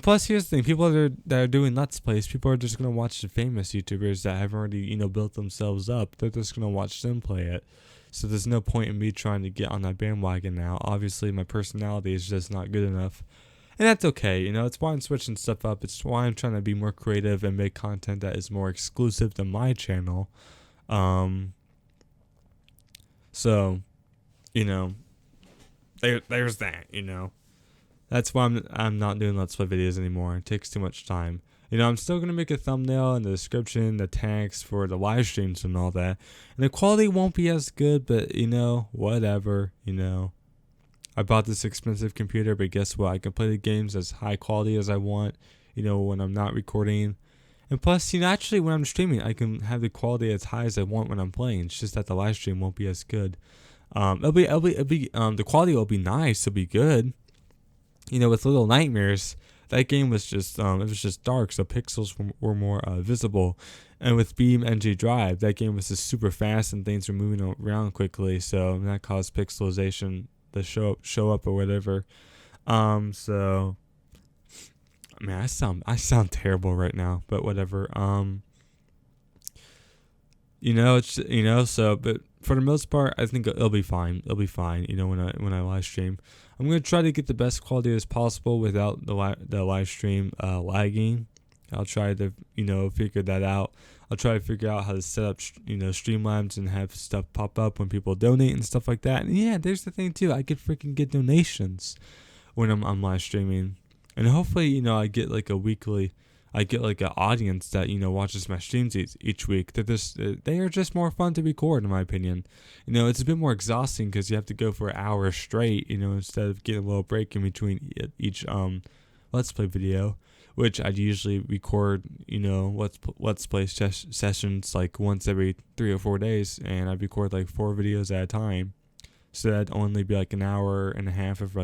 plus, here's the thing. People that are doing Let's Plays, people are just going to watch the famous YouTubers that have already, built themselves up. They're just going to watch them play it. So there's no point in me trying to get on that bandwagon now. Obviously, my personality is just not good enough. And that's okay. It's why I'm switching stuff up. It's why I'm trying to be more creative and make content that is more exclusive to my channel. So, there's that, That's why I'm not doing Let's Play videos anymore. It takes too much time. I'm still going to make a thumbnail and the description, the tags for the live streams and all that. And the quality won't be as good, but, whatever, I bought this expensive computer, but guess what? I can play the games as high quality as I want, when I'm not recording. And plus, actually when I'm streaming, I can have the quality as high as I want when I'm playing. It's just that the live stream won't be as good. The quality will be nice. It'll be good. With Little Nightmares, that game was just it was just dark, so pixels were more visible. And with BeamNG Drive, that game was just super fast and things were moving around quickly, so that caused pixelization to show up or whatever. So man, I sound terrible right now, but whatever. But for the most part, I think it'll be fine. It'll be fine, when I live stream. I'm going to try to get the best quality as possible without the live stream lagging. I'll try to, figure that out. I'll try to figure out how to set up, Streamlabs and have stuff pop up when people donate and stuff like that. And yeah, there's the thing too. I could freaking get donations when I'm live streaming. And hopefully, I get like an audience that, watches my streams each week. They are just more fun to record, in my opinion. It's a bit more exhausting because you have to go for hours straight, instead of getting a little break in between each Let's Play video, which I'd usually record, Let's Play sessions like once every 3 or 4 days, and I'd record like 4 videos at a time. So that'd only be like an hour and a half of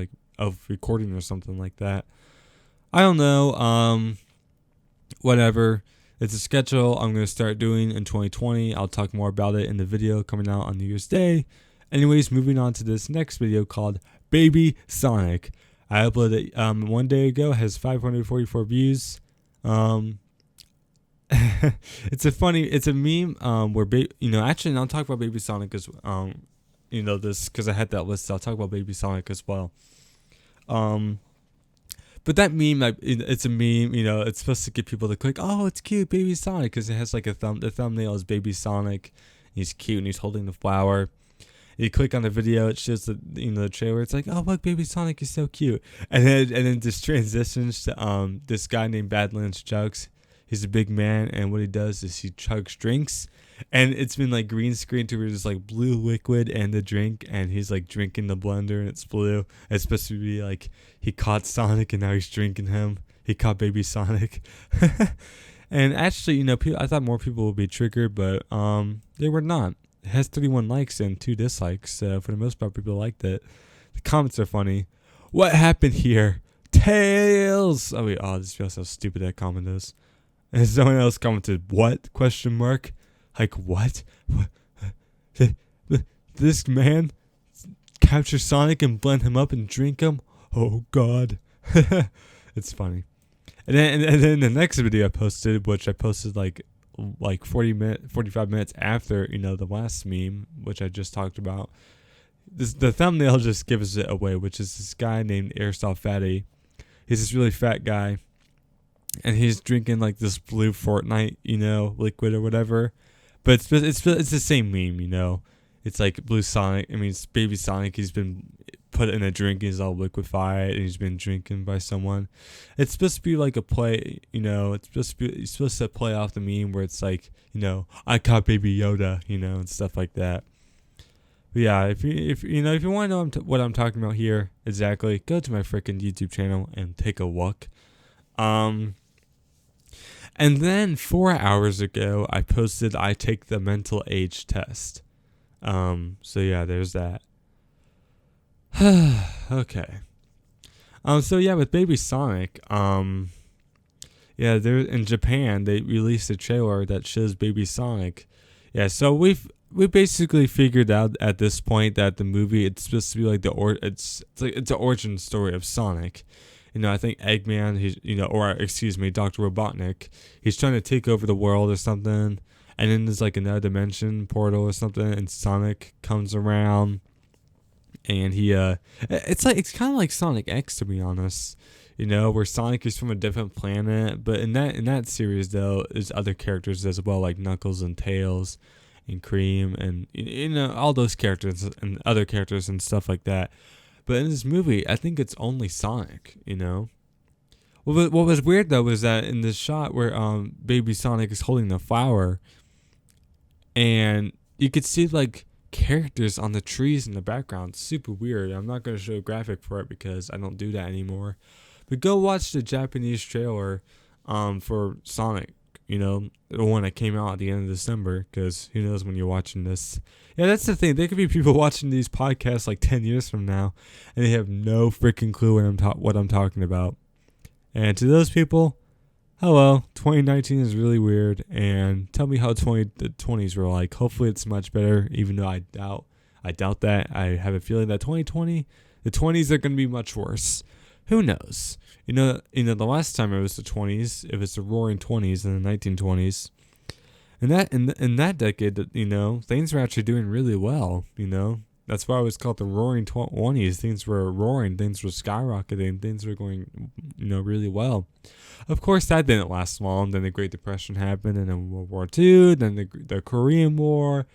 recording or something like that. I don't know. Whatever. It's a schedule I'm going to start doing in 2020. I'll talk more about it in the video coming out on New Year's Day. Anyways, moving on to this next video called Baby Sonic. I uploaded it 1 day ago. It has 544 views. It's a meme where actually I'll talk about Baby Sonic as this because I had that list. So I'll talk about Baby Sonic as well. But that meme, it's a meme. It's supposed to get people to click. Oh, it's cute, Baby Sonic, because it has like the thumbnail is Baby Sonic. He's cute and he's holding the flower. You click on the video, it shows the trailer. It's like, oh look, Baby Sonic is so cute, and then just transitions to this guy named Badlands Chugs. He's a big man, and what he does is he chugs drinks, and it's been like green screen to where there's like blue liquid and the drink, and he's like drinking the blender, and it's blue. It's supposed to be like he caught Sonic, and now he's drinking him. He caught Baby Sonic, and actually, I thought more people would be triggered, but they were not. It has 31 likes and 2 dislikes, so for the most part, people liked it. The comments are funny. What happened here? Tails! This feels how stupid that comment is. And someone else commented, what? Question mark. Like, what? This man capture Sonic and blend him up and drink him? Oh, God. It's funny. And then the next video I posted, which I posted like 45 minutes after, the last meme, which I just talked about. The thumbnail just gives it away, which is this guy named Airsoft Fatty. He's this really fat guy. And he's drinking like this blue Fortnite, liquid or whatever. But it's the same meme, It's like blue Sonic. I mean, it's Baby Sonic. He's been put in a drink. He's all liquefied, and he's been drinking by someone. It's supposed to be like a play, It's supposed to play off the meme where it's like, I caught Baby Yoda, and stuff like that. But yeah, if you want to know what I'm talking about here exactly, go to my freaking YouTube channel and take a look. And then 4 hours ago, I posted I take the mental age test. So yeah, there's that. Okay. So yeah, with Baby Sonic, there in Japan they released a trailer that shows Baby Sonic. Yeah, so we basically figured out at this point that the movie, it's supposed to be like it's an origin story of Sonic. I think Eggman, Dr. Robotnik, he's trying to take over the world or something, and then there's like another dimension portal or something, and Sonic comes around, and it's kind of like Sonic X, to be honest, where Sonic is from a different planet, but in that series though, there's other characters as well, like Knuckles and Tails, and Cream, and all those characters and other characters and stuff like that. But in this movie, I think it's only Sonic, What was weird, though, was that in this shot where Baby Sonic is holding the flower, and you could see, like, characters on the trees in the background. Super weird. I'm not going to show a graphic for it because I don't do that anymore. But go watch the Japanese trailer for Sonic, the one that came out at the end of December, because who knows when you're watching this. Yeah, that's the thing. There could be people watching these podcasts like 10 years from now, and they have no freaking clue what I'm talking about. And to those people, hello, 2019 is really weird, and tell me how the 20s were like. Hopefully it's much better, even though I doubt that. I have a feeling that the 20s are going to be much worse. Who knows? The last time it was the 20s, it was the Roaring 20s in the 1920s. And in that decade, things were actually doing really well, That's why it was called the Roaring 20s. Things were roaring, things were skyrocketing, things were going, really well. Of course, that didn't last long. Then the Great Depression happened, and then World War II, then the Korean War,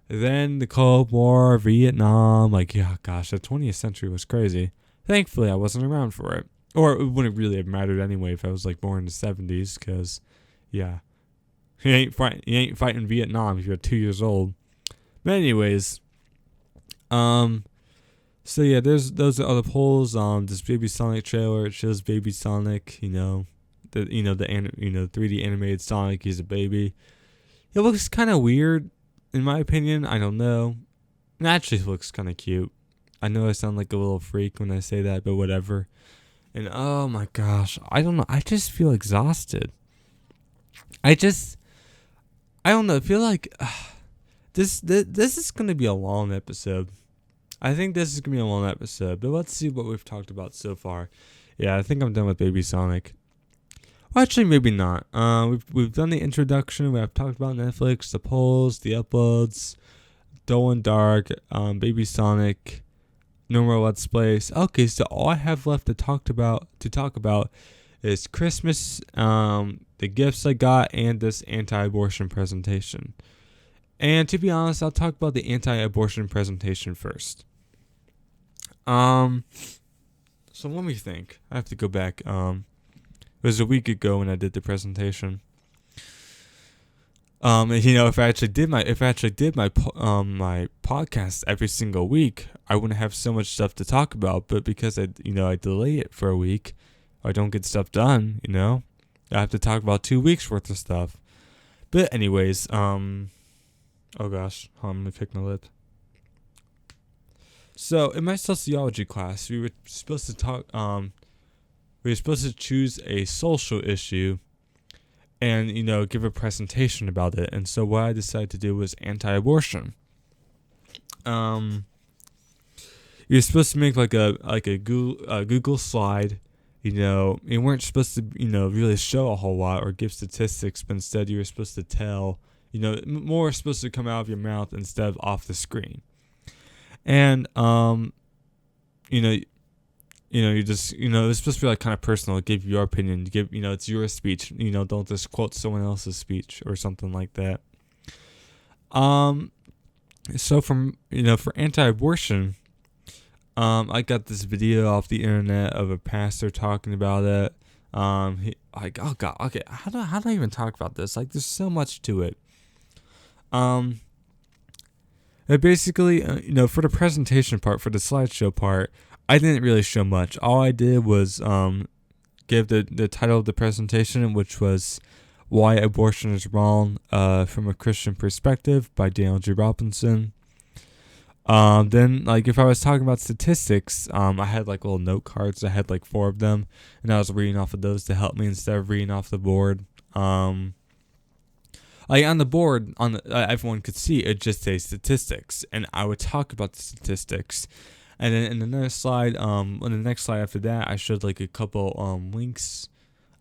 then the Cold War, Vietnam. The 20th century was crazy. Thankfully, I wasn't around for it. Or it wouldn't really have mattered anyway if I was, born in the 70s, because, yeah. You ain't fighting Vietnam if you're 2 years old. But anyways, so yeah, those are other polls. This Baby Sonic trailer, it shows Baby Sonic, the 3D animated Sonic. He's a baby. It looks kind of weird, in my opinion. I don't know. It actually looks kind of cute. I know I sound like a little freak when I say that, but whatever. And oh my gosh, I don't know. I just feel exhausted. I just, I don't know. I feel like this is gonna be a long episode. I think this is gonna be a long episode, but let's see what we've talked about so far. Yeah, I think I'm done with Baby Sonic. Well, actually, maybe not. We've done the introduction. We have talked about Netflix, the polls, the uploads, Dull and Dark, Baby Sonic, no more Let's Plays. Okay, so all I have left to talk about is Christmas, the gifts I got, and this anti-abortion presentation. And to be honest, I'll talk about the anti-abortion presentation first. So let me think. I have to go back. It was a week ago when I did the presentation. And, if I actually did my my podcast every single week, I wouldn't have so much stuff to talk about. But because I delay it for a week, or I don't get stuff done, I have to talk about 2 weeks worth of stuff. But anyways, oh gosh, I'm gonna pick my lip. So in my sociology class, we were supposed to talk. We were supposed to choose a social issue and, give a presentation about it. And so what I decided to do was anti-abortion. You're supposed to make like a Google slide. You weren't supposed to, really show a whole lot or give statistics, but instead you were supposed to tell, more supposed to come out of your mouth instead of off the screen. And, you just, it's supposed to be like kind of personal, give your opinion, it's your speech, don't just quote someone else's speech or something like that. So for anti-abortion, I got this video off the internet of a pastor talking about it. Oh god, okay, how do I even talk about this? Like, there's so much to it. It basically, for the presentation part, for the slideshow part, I didn't really show much. All I did was give the title of the presentation, which was "Why Abortion is Wrong from a Christian Perspective" by Daniel G. Robinson. Then, like, if I was talking about statistics, I had like little note cards. I had like 4 of them, and I was reading off of those to help me instead of reading off the board. Like on the board, everyone could see it just say statistics, and I would talk about the statistics. And then in the next slide, on the next slide after that, I showed like a couple links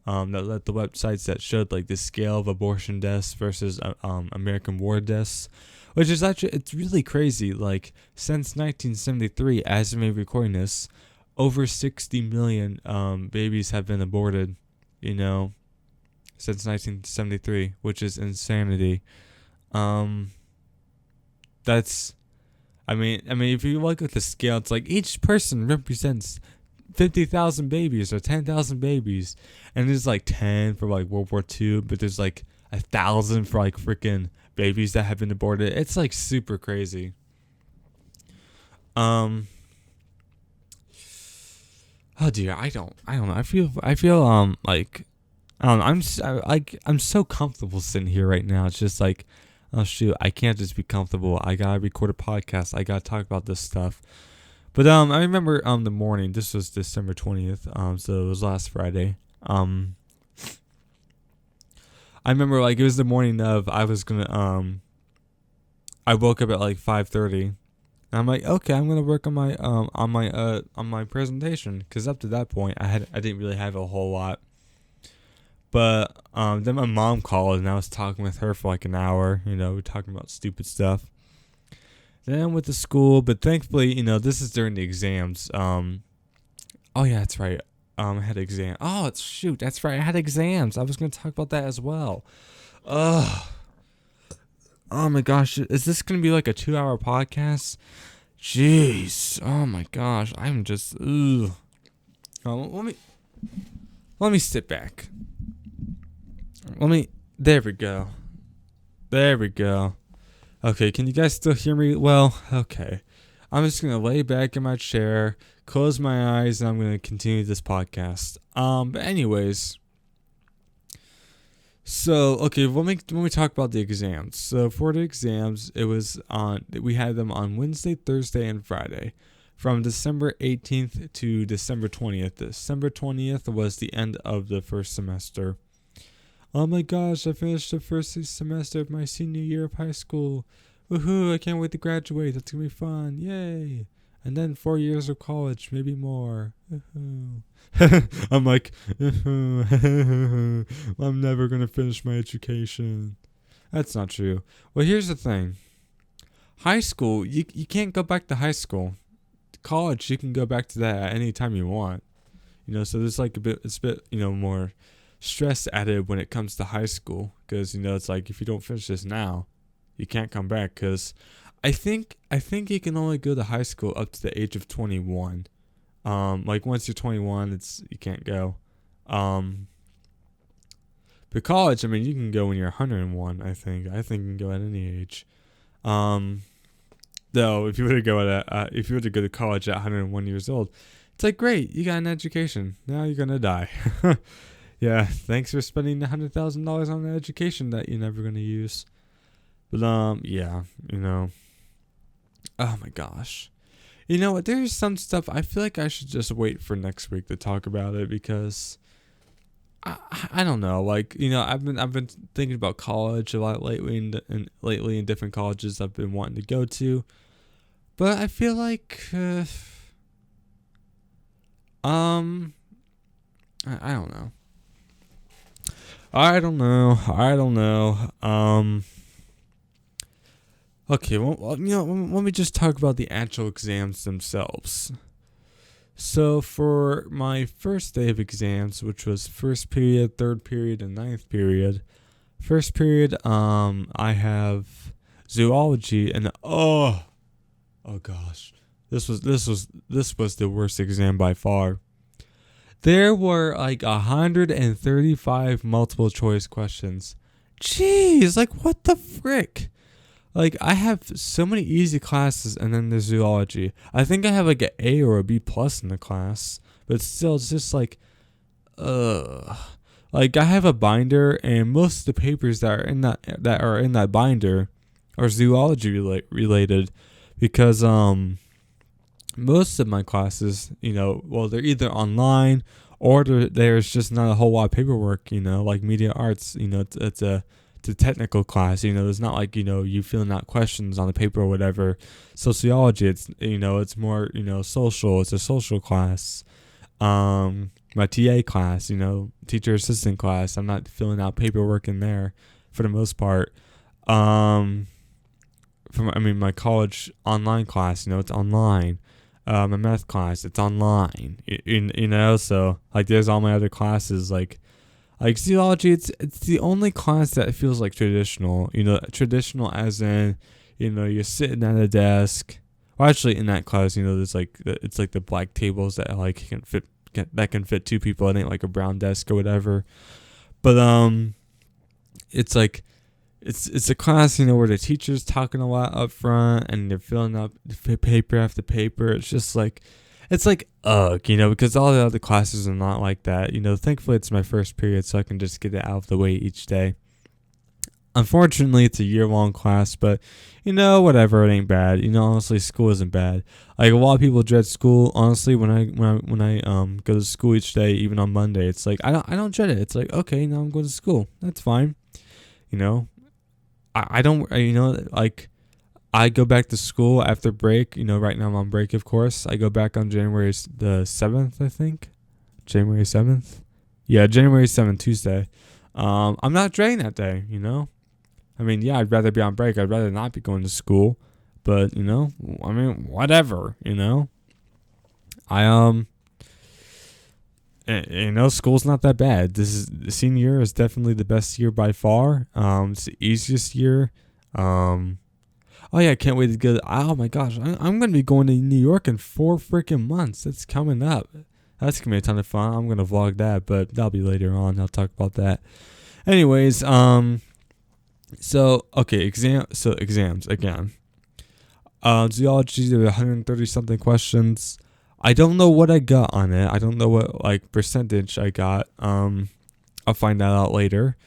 that led the websites that showed like the scale of abortion deaths versus American war deaths, which is actually, it's really crazy. Like, since 1973, as of me recording this, over 60 million babies have been aborted, since 1973, which is insanity. That's, I mean, if you look at the scale, it's like each person represents 50,000 babies or 10,000 babies, and there's like 10 for like World War II, but there's like 1,000 for like freaking babies that have been aborted. It's like super crazy. Oh dear, I don't know. I feel like, I don't know. I'm so comfortable sitting here right now. It's just like, oh shoot, I can't just be comfortable. I gotta record a podcast. I gotta talk about this stuff. But I remember the morning. This was December 20th. So it was last Friday. I remember, like, it was the morning of, I was gonna I woke up at like 5:30. And I'm like, okay, I'm gonna work on my presentation, because up to that point I didn't really have a whole lot. But then my mom called, and I was talking with her for like an hour. We're talking about stupid stuff. Then I went to school, but thankfully, this is during the exams. Oh yeah, that's right. I had exam. Oh, shoot, that's right. I had exams. I was gonna talk about that as well. Ugh. Oh my gosh, is this gonna be like a 2-hour podcast? Jeez. Oh my gosh, I'm just. Ugh. Let me sit back. There we go. Okay, can you guys still hear me well? Okay. I'm just going to lay back in my chair, close my eyes, and I'm going to continue this podcast. But anyways. So, okay, when we talk about the exams. So, for the exams, we had them on Wednesday, Thursday, and Friday. From December 18th to December 20th. December 20th was the end of the first semester. Oh my gosh, I finished the first semester of my senior year of high school. Woohoo, I can't wait to graduate. That's going to be fun. Yay. And then 4 years of college, maybe more. I'm like, I'm never going to finish my education. That's not true. Well, here's the thing. High school, you can't go back to high school. College, you can go back to that at any time you want. So there's like it's a bit, more stress added when it comes to high school. Because, it's like if you don't finish this now, you can't come back. Because I think you can only go to high school up to the age of 21. Like once you're 21, you can't go. But college, I mean, you can go when you're 101. I think you can go at any age. Though if you were to go to college at 101 years old, it's like great, you got an education. Now you're gonna die. Yeah, thanks for spending $100,000 on an education that you're never gonna use. But yeah, oh my gosh. You know what? There's some stuff I feel like I should just wait for next week to talk about it because I don't know. Like, I've been thinking about college a lot lately, in different colleges I've been wanting to go to, but I feel like I don't know. I don't know. Okay, well, let me just talk about the actual exams themselves. So for my first day of exams, which was first period, third period, and ninth period, first period, I have zoology, and oh gosh, this was the worst exam by far. There were like 135 multiple choice questions. Jeez, like what the frick? Like, I have so many easy classes, and then there's zoology. I think I have like an A or a B plus in the class, but still, it's just like, like I have a binder, and most of the papers that are in that binder are zoology related, because most of my classes, they're either online or there's just not a whole lot of paperwork. Like media arts, it's a technical class. It's not like you filling out questions on the paper or whatever. Sociology, it's more social. It's a social class. My TA class, teacher assistant class, I'm not filling out paperwork in there for the most part. My college online class, it's online. My math class, it's online. So like there's all my other classes like zoology, it's the only class that feels like traditional. Traditional as in, you're sitting at a desk. Well, actually, in that class, there's like it's like the black tables that like can fit two people. It ain't like a brown desk or whatever. But it's like it's a class where the teacher's talking a lot up front and they're filling up paper after paper. It's just like. It's like, because all the other classes are not like that. Thankfully it's my first period, so I can just get it out of the way each day. Unfortunately, it's a year-long class, but, whatever, it ain't bad. Honestly, school isn't bad. Like, a lot of people dread school. Honestly, when I go to school each day, even on Monday, it's like, I don't dread it. It's like, okay, now I'm going to school. That's fine. I don't, like... I go back to school after break. Right now I'm on break, of course. I go back on January the 7th, I think. January 7th? Yeah, January 7th, Tuesday. I'm not dreading that day, I mean, yeah, I'd rather be on break. I'd rather not be going to school. But, whatever, school's not that bad. The senior year is definitely the best year by far. It's the easiest year. Oh yeah, I can't wait to go. Oh my gosh, I'm going to be going to New York in 4 freaking months. That's coming up. That's going to be a ton of fun. I'm going to vlog that, but that'll be later on. I'll talk about that. Anyways, exams again. Zoology, there were 130 something questions. I don't know what I got on it. I don't know what percentage I got. I'll find that out later.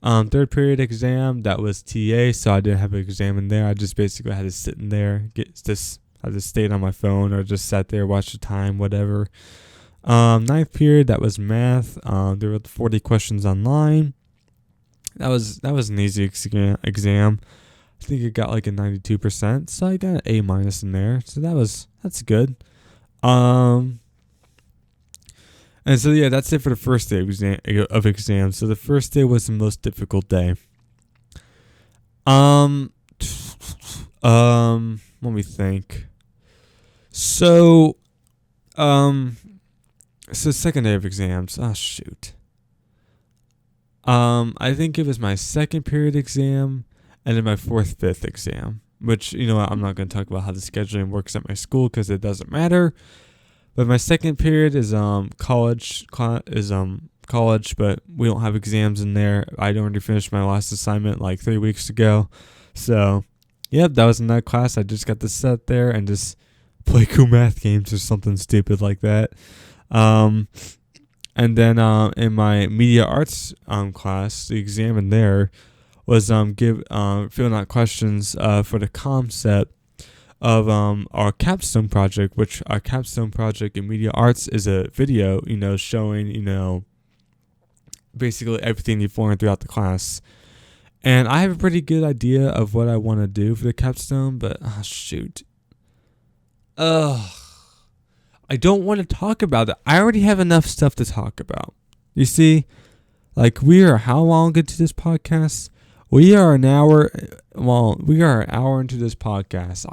Third period exam, that was TA, so I didn't have an exam in there. I just basically had to sit in there, I just stayed on my phone or just sat there, watch the time, whatever. Ninth period, that was math. There were 40 questions online. That was an easy exam. I think I got like a 92%, so I got an A minus in there. So that's good. Um, and so yeah, that's it for the first day of exam. So the first day was the most difficult day. Um, let me think. So, so second day of exams. Oh shoot. I think it was my second period exam and then my fifth exam. Which, I'm not going to talk about how the scheduling works at my school because it doesn't matter. But my second period is college, but we don't have exams in there. I'd already finished my last assignment like 3 weeks ago. So, yep, that was in that class. I just got to sit there and just play cool math games or something stupid like that. And then in my media arts class, the exam in there was filling out questions for the concept of our capstone project, which our capstone project in media arts is a video, showing, basically everything you've learned throughout the class. And I have a pretty good idea of what I want to do for the capstone, but shoot. I don't want to talk about it. I already have enough stuff to talk about. You see, like we are how long into this podcast? We are an hour into this podcast.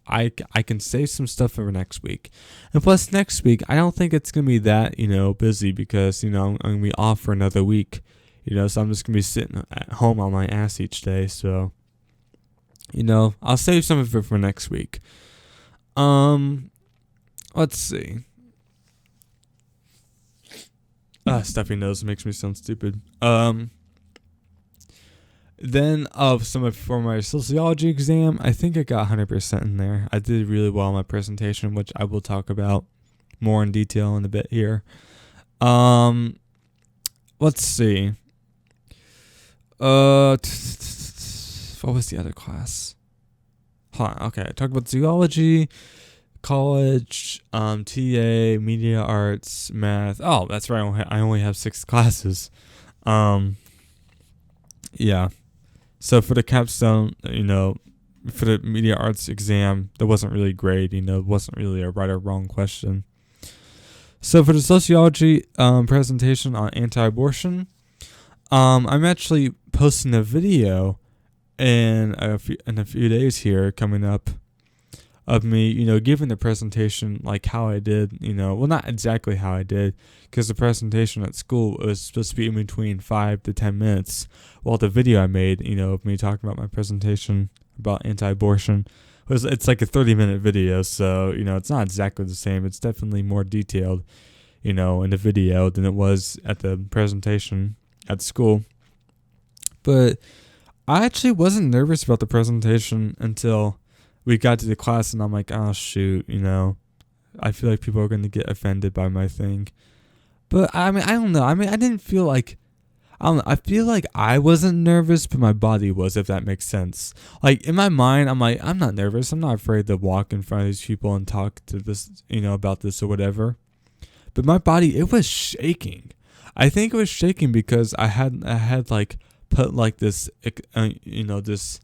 I can save some stuff for next week. And plus next week, I don't think it's going to be that, busy because, I'm going to be off for another week. So I'm just going to be sitting at home on my ass each day. So, I'll save some of it for next week. Let's see. Stuffy nose makes me sound stupid. Then for my sociology exam, I think I got 100% in there. I did really well on my presentation, which I will talk about more in detail in a bit here. Let's see. What was the other class? Hold on, okay, I talked about zoology, college, TA, media arts, math. Oh, that's right. I only have 6 classes. Yeah. So for the capstone, for the media arts exam, there wasn't really a grade. It wasn't really a right or wrong question. So for the sociology presentation on anti-abortion, I'm actually posting a video in a few days here coming up of me, giving the presentation like how I did, well, not exactly how I did, because the presentation at school was supposed to be in between 5 to 10 minutes, while the video I made, of me talking about my presentation about anti-abortion, it's like a 30-minute video, so, it's not exactly the same. It's definitely more detailed, in the video than it was at the presentation at school. But I actually wasn't nervous about the presentation until we got to the class, and I'm like, oh, shoot, I feel like people are going to get offended by my thing. But, I don't know. I didn't feel like, I feel like I wasn't nervous, but my body was, if that makes sense. Like, in my mind, I'm like, I'm not nervous. I'm not afraid to walk in front of these people and talk to this, about this or whatever. But my body, it was shaking. I think it was shaking because I had like, put like this, this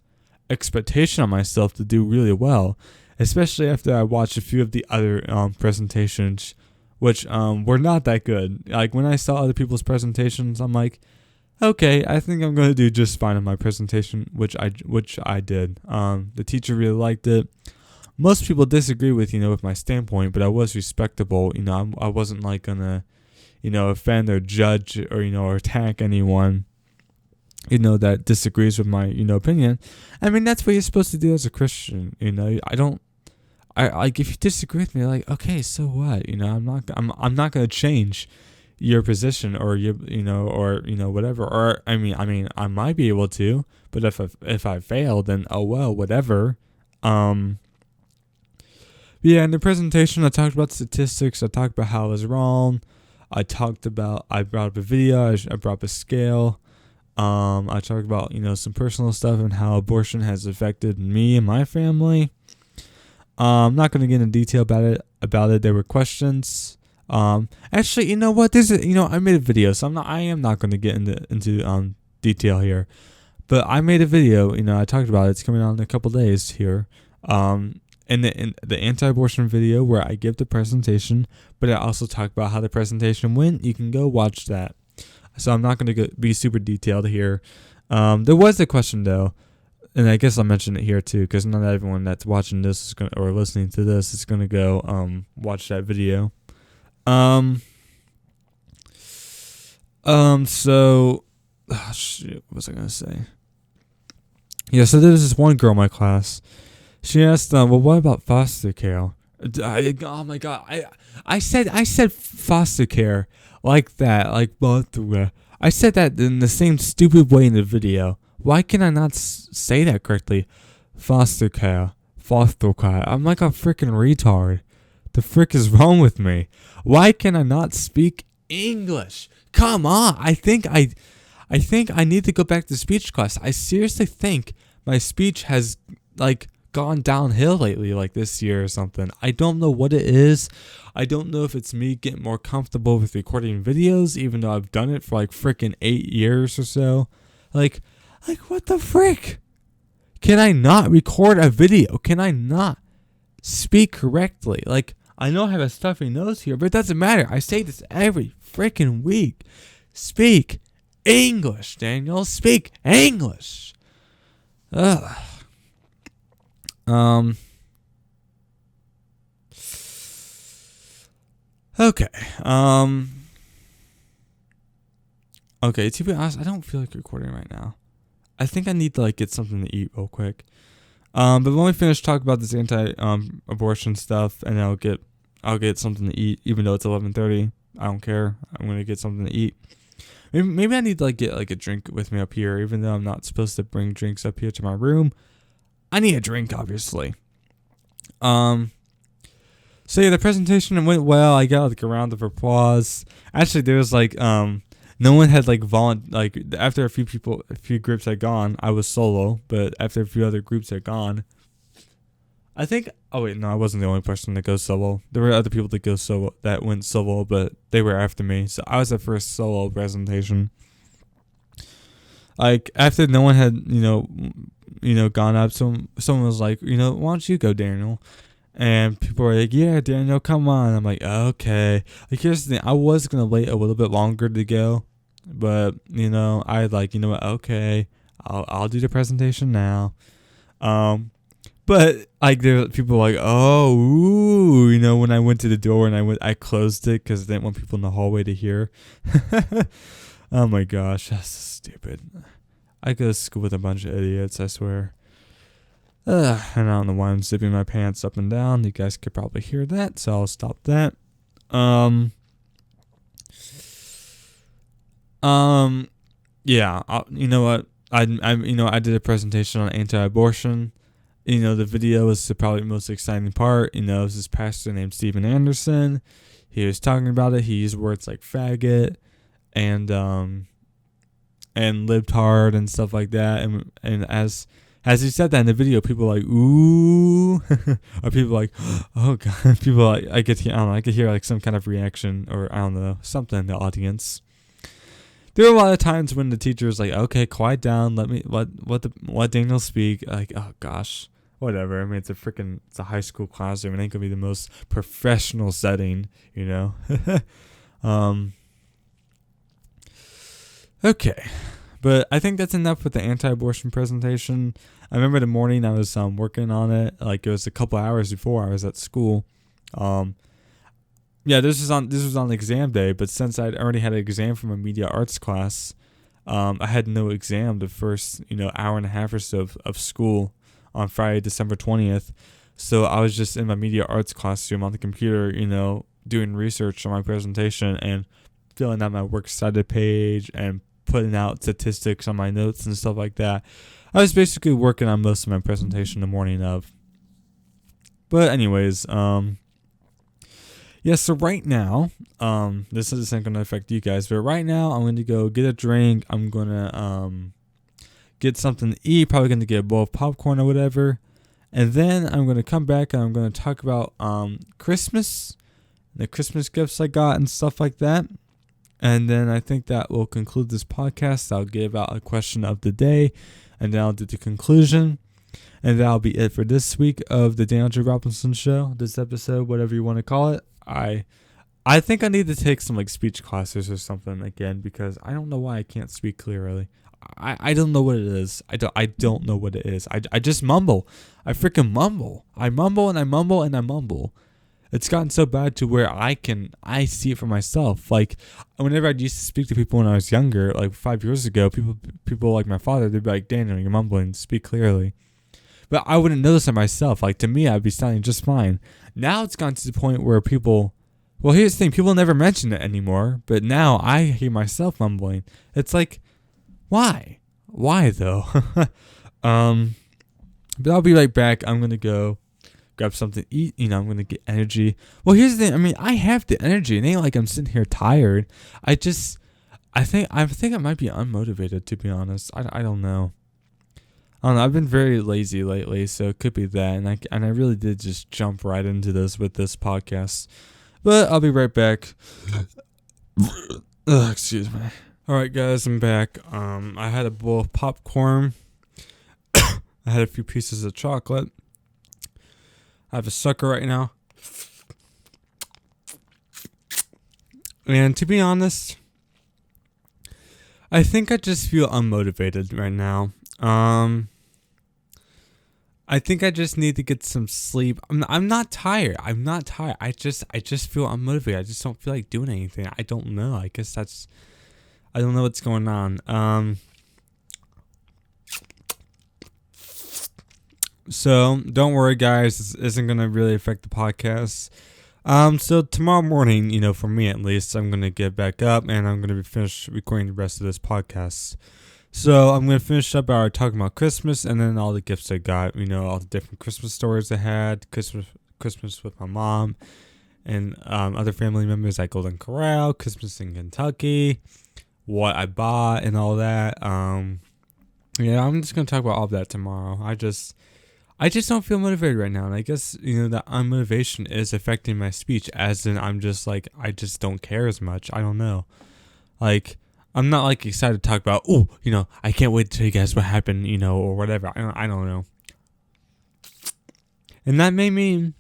expectation on myself to do really well, especially after I watched a few of the other presentations, which were not that good. Like when I saw other people's presentations, I'm like, okay, I think I'm going to do just fine in my presentation, which I did. The teacher really liked it. Most people disagree with with my standpoint, but I was respectable. I wasn't like gonna offend or judge or or attack anyone that disagrees with my, opinion. I mean, that's what you're supposed to do as a Christian. I like, if you disagree with me, like, okay, so what? I'm not going to change your position or whatever. Or, I mean, I might be able to, but if I fail, then, oh, well, whatever. Yeah, in the presentation, I talked about statistics. I talked about how I was wrong. I brought up a video. I brought up a scale. I talked about, some personal stuff and how abortion has affected me and my family. I'm not going to get into detail about it. There were questions. Actually, you know what? I made a video, so I am not going to get into detail here. But I made a video, I talked about it. It's coming out in a couple days here. In the anti-abortion video where I give the presentation, but I also talk about how the presentation went. You can go watch that. So I'm not going to be super detailed here. There was a question though, and I guess I'll mention it here too, because not everyone that's watching this is going or listening to this is going to go watch that video. So, shoot, what was I going to say? Yeah, so there was this one girl in my class. She asked, well, what about foster care? Oh my god, I said foster care like that, like I said that in the same stupid way in the video. Why can I not say that correctly? Foster care. I'm like a freaking retard. The frick is wrong with me? Why can I not speak English? Come on, I think I need to go back to speech class. I seriously think my speech has gone downhill lately, like this year or something. I don't know what it is. I don't know if it's me getting more comfortable with recording videos, even though I've done it for freaking 8 years or so. Like what the frick? Can I not record a video? Can I not speak correctly? I know I have a stuffy nose here, but it doesn't matter. I say this every freaking week. Speak English, Daniel. Speak English. Ugh. Okay. Okay, to be honest, I don't feel like recording right now. I think I need to get something to eat real quick. But when we finish talking about this anti-abortion stuff, and I'll get something to eat, even though it's 11:30. I don't care. I'm gonna get something to eat. Maybe I need to get a drink with me up here, even though I'm not supposed to bring drinks up here to my room. I need a drink, obviously. So yeah, the presentation went well. I got a round of applause. Actually, there was no one had after a few groups had gone, I was solo, but after a few other groups had gone, I think. Oh wait, no, I wasn't the only person to go solo. There were other people that went solo, but they were after me. So I was the first solo presentation. After no one had gone up, someone was like, why don't you go, Daniel? And people were like, yeah, Daniel, come on. I'm like, okay. Here's the thing. I was gonna wait a little bit longer to go, but I what? Okay, I'll do the presentation now. But there were people oh, ooh, when I went to the door and I closed it because I didn't want people in the hallway to hear. Oh my gosh, that's stupid. I go to school with a bunch of idiots, I swear. And I don't know why I'm zipping my pants up and down. You guys could probably hear that, so I'll stop that. Yeah, you know what? I did a presentation on anti-abortion. The video was probably the most exciting part. It was this pastor named Steven Anderson. He was talking about it. He used words like faggot and libtard and stuff like that. And as he said that in the video, people were like, ooh, or people like, oh god, people I could hear some kind of reaction, or I don't know, something in the audience. There were a lot of times when the teacher was like, okay, quiet down, let Daniel speak. Oh gosh, whatever. I mean, it's a high school classroom. It ain't gonna be the most professional setting, Okay. But I think that's enough with the anti-abortion presentation. I remember the morning I was working on it. It was a couple hours before I was at school. Yeah, this was on exam day. But since I'd already had an exam from a media arts class, I had no exam the first hour and a half or so of school on Friday, December 20th. So I was just in my media arts classroom on the computer, doing research on my presentation and filling out my works cited page and putting out statistics on my notes and stuff like that. I was basically working on most of my presentation the morning of. But anyways, yeah, so right now, this isn't going to affect you guys, but right now I'm going to go get a drink. I'm going to get something to eat, probably going to get a bowl of popcorn or whatever. And then I'm going to come back and I'm going to talk about Christmas, the Christmas gifts I got and stuff like that. And then I think that will conclude this podcast. I'll give out a question of the day, and then I'll do the conclusion. And that'll be it for this week of the Daniel J. Robinson Show. This episode, whatever you want to call it. I think I need to take some speech classes or something again, because I don't know why I can't speak clearly. I don't know what it is. I don't know what it is. I just mumble. I freaking mumble. I mumble and I mumble and I mumble. It's gotten so bad to where I see it for myself. Like, whenever I used to speak to people when I was younger, like 5 years ago, people like my father, they'd be like, Daniel, you're mumbling, speak clearly. But I wouldn't notice it myself. Like, to me, I'd be sounding just fine. Now it's gotten to the point where well, here's the thing, people never mention it anymore, but now I hear myself mumbling. It's like, why? Why, though? But I'll be right back. I'm going to go grab something to eat. I'm going to get energy. Well, here's the thing. I mean, I have the energy. It ain't like I'm sitting here tired. I think I might be unmotivated, to be honest. I don't know. I don't know. I've been very lazy lately, so it could be that. And I really did just jump right into this with this podcast. But I'll be right back. Excuse me. All right, guys, I'm back. I had a bowl of popcorn. I had a few pieces of chocolate. I have a sucker right now. And to be honest, I think I just feel unmotivated right now. I think I just need to get some sleep. I'm not tired. I just feel unmotivated. I just don't feel like doing anything. I don't know. I guess I don't know what's going on. So don't worry, guys. This isn't gonna really affect the podcast. So tomorrow morning, for me at least, I'm gonna get back up and I'm gonna be finished recording the rest of this podcast. So I'm gonna finish up our talking about Christmas and then all the gifts I got. All the different Christmas stories I had. Christmas with my mom and other family members at Golden Corral. Christmas in Kentucky. What I bought and all that. Yeah, I'm just gonna talk about all of that tomorrow. I just don't feel motivated right now, and I guess that unmotivation is affecting my speech. As in, I just don't care as much. I don't know, I'm not excited to talk about. I can't wait to tell you guys what happened, or whatever. I don't know, and that may mean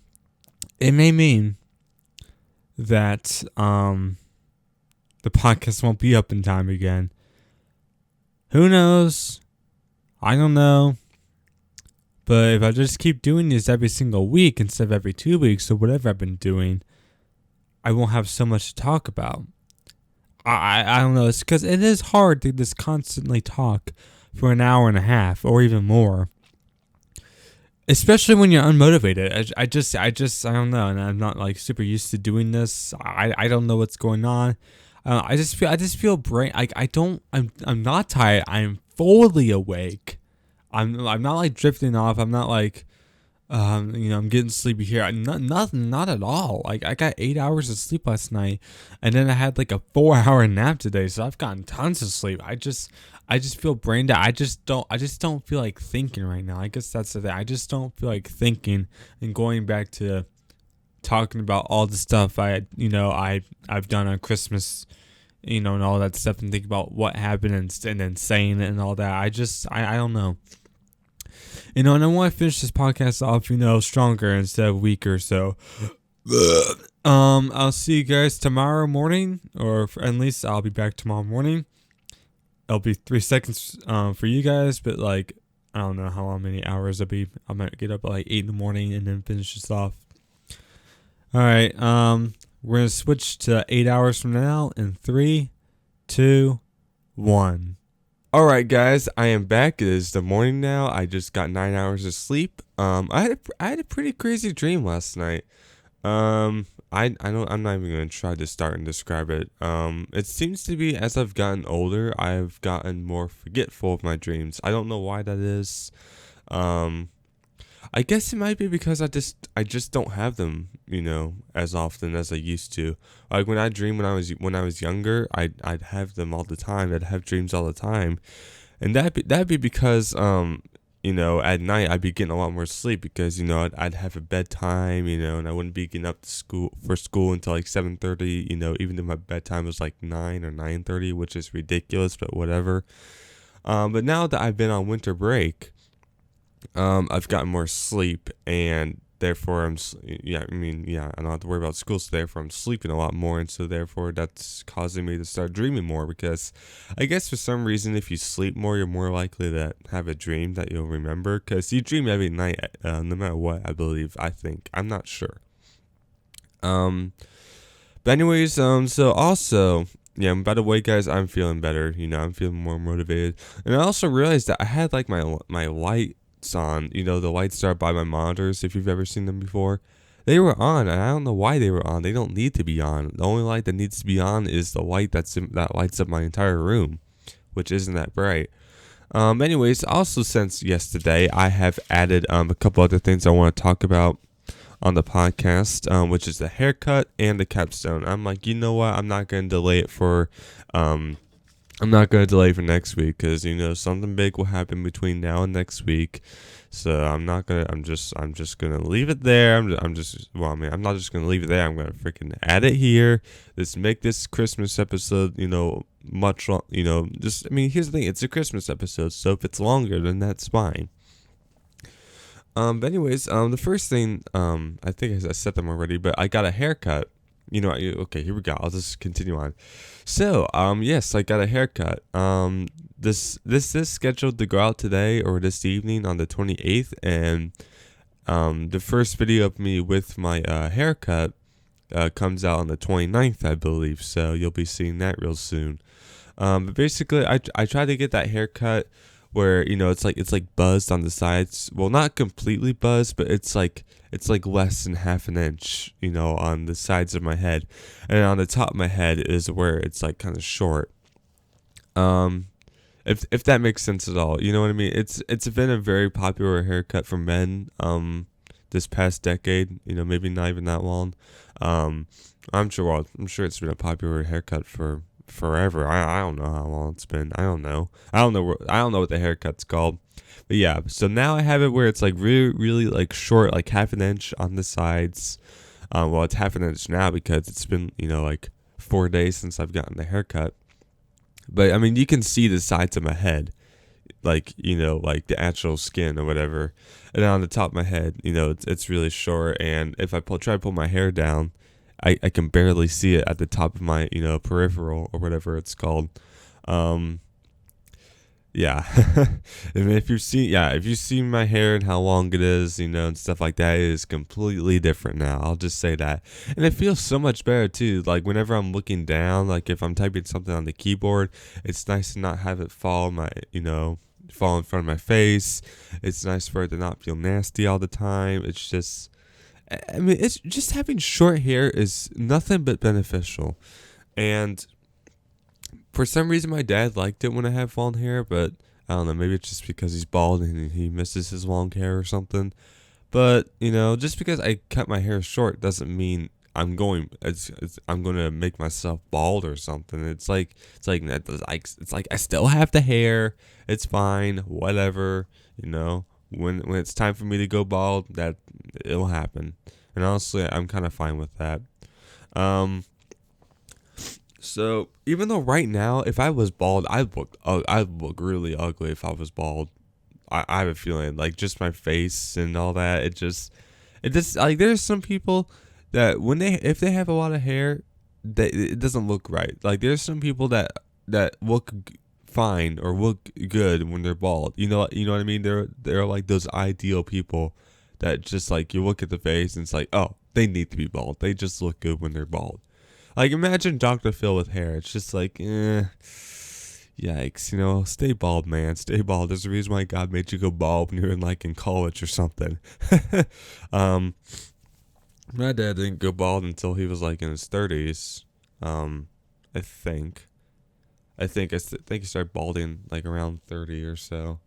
that the podcast won't be up in time again. Who knows? I don't know. But if I just keep doing this every single week instead of every 2 weeks or whatever I've been doing, I won't have so much to talk about. I don't know. It's because it is hard to just constantly talk for an hour and a half or even more. Especially when you're unmotivated. I don't know. And I'm not super used to doing this. I don't know what's going on. I just feel I'm not tired. I'm fully awake. I'm not drifting off. I'm not I'm getting sleepy here. Not at all. I got 8 hours of sleep last night, and then I had a 4-hour nap today. So I've gotten tons of sleep. I just feel brain dead. I just don't feel like thinking right now. I guess that's the thing. I just don't feel like thinking and going back to talking about all the stuff I've done on Christmas, and all that stuff, and think about what happened and then saying it and all that. I don't know. And I want to finish this podcast off, stronger instead of weaker. So, I'll see you guys tomorrow morning, or at least I'll be back tomorrow morning. It'll be 3 seconds for you guys, but I don't know how many hours it'll be. I might get up at 8 in the morning and then finish this off. All right. We're gonna switch to 8 hours from now in 3, 2, 1. All right, guys, I am back. It is the morning now. I just got 9 hours of sleep. I had a pretty crazy dream last night. I'm not even gonna try to start and describe it. It seems to be as I've gotten older, I've gotten more forgetful of my dreams. I don't know why that is. I guess it might be because I just don't have them, as often as I used to. When I dream when I was younger, I'd have them all the time. I'd have dreams all the time, and that'd be because at night I'd be getting a lot more sleep because I'd have a bedtime, and I wouldn't be getting up to school until like 7:30. Even though my bedtime was like 9 or 9:30, which is ridiculous, but whatever. But now that I've been on winter break, I've gotten more sleep, and therefore I don't have to worry about school, so therefore I'm sleeping a lot more, and so therefore that's causing me to start dreaming more, because I guess for some reason if you sleep more, you're more likely to have a dream that you'll remember, because you dream every night, no matter what, I think. I'm not sure. Um, but anyways, so also, yeah, by the way, guys, I'm feeling better. I'm feeling more motivated, and I also realized that I had like my lights on. The lights that are by my monitors. If you've ever seen them before, they were on, and I don't know why they were on. They don't need to be on. The only light that needs to be on is the light that lights up my entire room, which isn't that bright. Anyways, also since yesterday, I have added a couple other things I want to talk about on the podcast, which is the haircut and the capstone. I'm like, you know what? I'm not going to delay it for, I'm not going to delay for next week, because something big will happen between now and next week. So I'm not gonna. I'm just gonna leave it there. I'm not just gonna leave it there. I'm gonna freaking add it here. Let's make this Christmas episode, much long. Here's the thing. It's a Christmas episode, so if it's longer, then that's fine. But anyways, the first thing, I think I said them already, but I got a haircut. Okay, here we go. I'll just continue on. So, yes, I got a haircut. This is scheduled to go out today or this evening on the 28th, and the first video of me with my haircut comes out on the 29th, I believe. So you'll be seeing that real soon. But basically, I tried to get that haircut where it's like buzzed on the sides. Well, not completely buzzed, but it's like less than half an inch, on the sides of my head, and on the top of my head is where it's like kind of short. If that makes sense at all, you know what I mean. It's been a very popular haircut for men. This past decade, maybe not even that long. I'm sure it's been a popular haircut for forever. I don't know how long it's been. I don't know what the haircut's called. But yeah, so now I have it where it's like really, really like short, like half an inch on the sides. Well, it's half an inch now because it's been, like 4 days since I've gotten the haircut. But I mean, you can see the sides of my head, like, like the actual skin or whatever. And on the top of my head, it's really short. And if I try to pull my hair down, I can barely see it at the top of my, peripheral or whatever it's called. Yeah. I mean, if you've seen my hair and how long it is, and stuff like that, it is completely different now. I'll just say that. And it feels so much better too. Like whenever I'm looking down, like if I'm typing something on the keyboard, it's nice to not have it fall in front of my face. It's nice for it to not feel nasty all the time. It's just having short hair is nothing but beneficial. And for some reason, my dad liked it when I have long hair, but I don't know. Maybe it's just because he's bald and he misses his long hair or something. But just because I cut my hair short doesn't mean I'm going to make myself bald or something. It's like I still have the hair. It's fine, whatever. When it's time for me to go bald, that it'll happen. And honestly, I'm kind of fine with that. So even though right now, if I was bald, I'd look really ugly if I was bald. I have a feeling like just my face and all that. It just like there's some people that if they have a lot of hair, it doesn't look right. Like there's some people that look fine or look good when they're bald. You know what I mean? They're like those ideal people that just like you look at the face and it's like, oh, they need to be bald. They just look good when they're bald. Like imagine Dr. Phil with hair. It's just like, yikes. Stay bald, man. Stay bald. There's a reason why God made you go bald when you're in college or something. My dad didn't go bald until he was like in his 30s. I think he started balding like around 30 or so.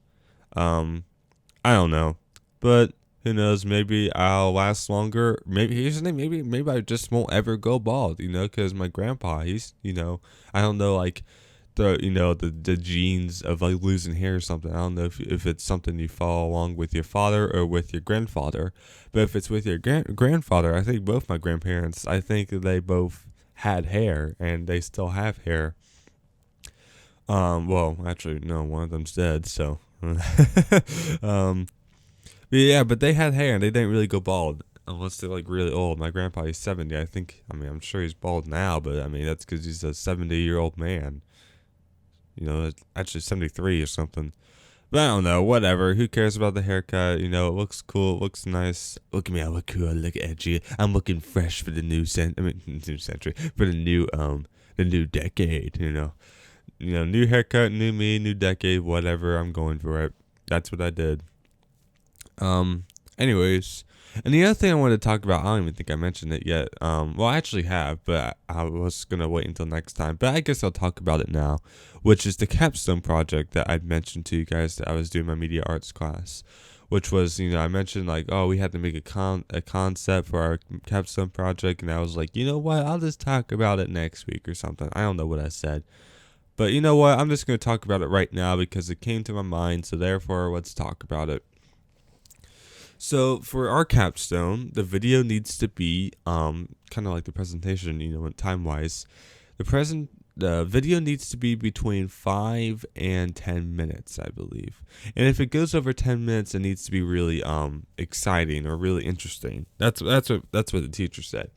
I don't know, but who knows? Maybe I'll last longer. Maybe here's the thing. Maybe I just won't ever go bald. Because my grandpa, he's I don't know, like the genes of like losing hair or something. I don't know if it's something you follow along with your father or with your grandfather, but if it's with your grandfather, I think both my grandparents, I think they both had hair and they still have hair. Well, actually, no, one of them's dead, so. um, but yeah, but they had hair and they didn't really go bald unless they're like really old. My grandpa is 70. I think. I mean, I'm sure he's bald now, but I mean that's because he's a 70-year-old man. Actually 73 or something. But I don't know. Whatever. Who cares about the haircut? It looks cool. It looks nice. Look at me. I look cool. I look edgy. I'm looking fresh for the new new century, for the new decade. New haircut, new me, new decade. Whatever. I'm going for it. That's what I did. Anyways, and the other thing I wanted to talk about, I don't even think I mentioned it yet. Well, I actually have, but I was gonna wait until next time. But I guess I'll talk about it now, which is the capstone project that I mentioned to you guys that I was doing my media arts class, which was, I mentioned like, oh, we had to make a concept for our capstone project, and I was like, you know what, I'll just talk about it next week or something. I don't know what I said. But you know what? I'm just going to talk about it right now because it came to my mind, so therefore, let's talk about it. So for our capstone, the video needs to be kind of like the presentation, time wise. The video needs to be between 5 and 10 minutes, I believe. And if it goes over 10 minutes, it needs to be really exciting or really interesting. That's what the teacher said.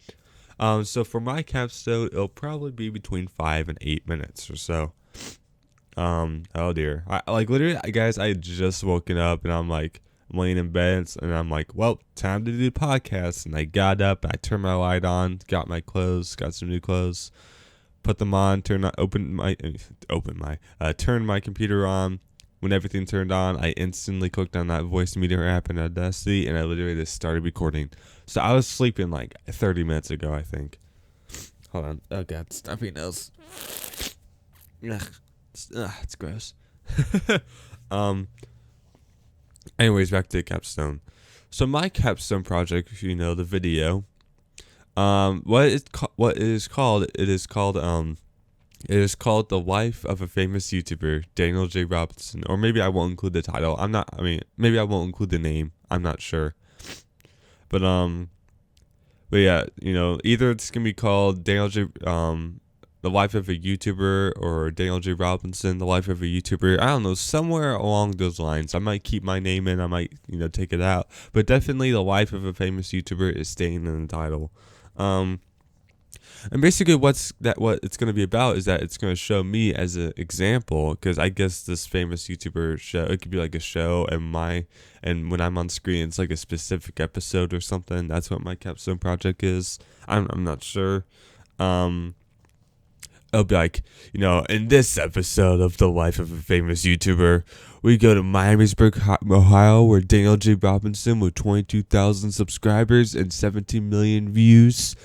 So for my capstone, it'll probably be between 5 and 8 minutes or so. Oh dear. Literally, guys, I had just woken up and I'm like, I'm laying in bed and I'm like, well, time to do the podcast. And I got up, I turned my light on, got some new clothes, put them on, turned my computer on. When everything turned on, I instantly clicked on that voice meter app in Audacity and I literally just started recording. So I was sleeping like 30 minutes ago, I think. Hold on. Oh god, stuffy nose. Ugh. It's gross. Anyways, back to the capstone. So my capstone project, the video, what it is called The Life of a Famous YouTuber, Daniel J. Robinson. Or maybe I won't include the title. Maybe I won't include the name. I'm not sure. But yeah, either it's gonna be called Daniel J. The Life of a YouTuber, or Daniel J. Robinson, The Life of a YouTuber. I don't know, somewhere along those lines. I might keep my name in, I might, take it out. But definitely The Life of a Famous YouTuber is staying in the title. And basically what it's going to be about is that it's going to show me as an example, because I guess this famous YouTuber show, it could be like a show, and when I'm on screen, it's like a specific episode or something. That's what my capstone project is. I'm not sure. It'll be like, in this episode of The Life of a Famous YouTuber, we go to Miamisburg, Ohio, where Daniel J. Robinson, with 22,000 subscribers and 17 million views,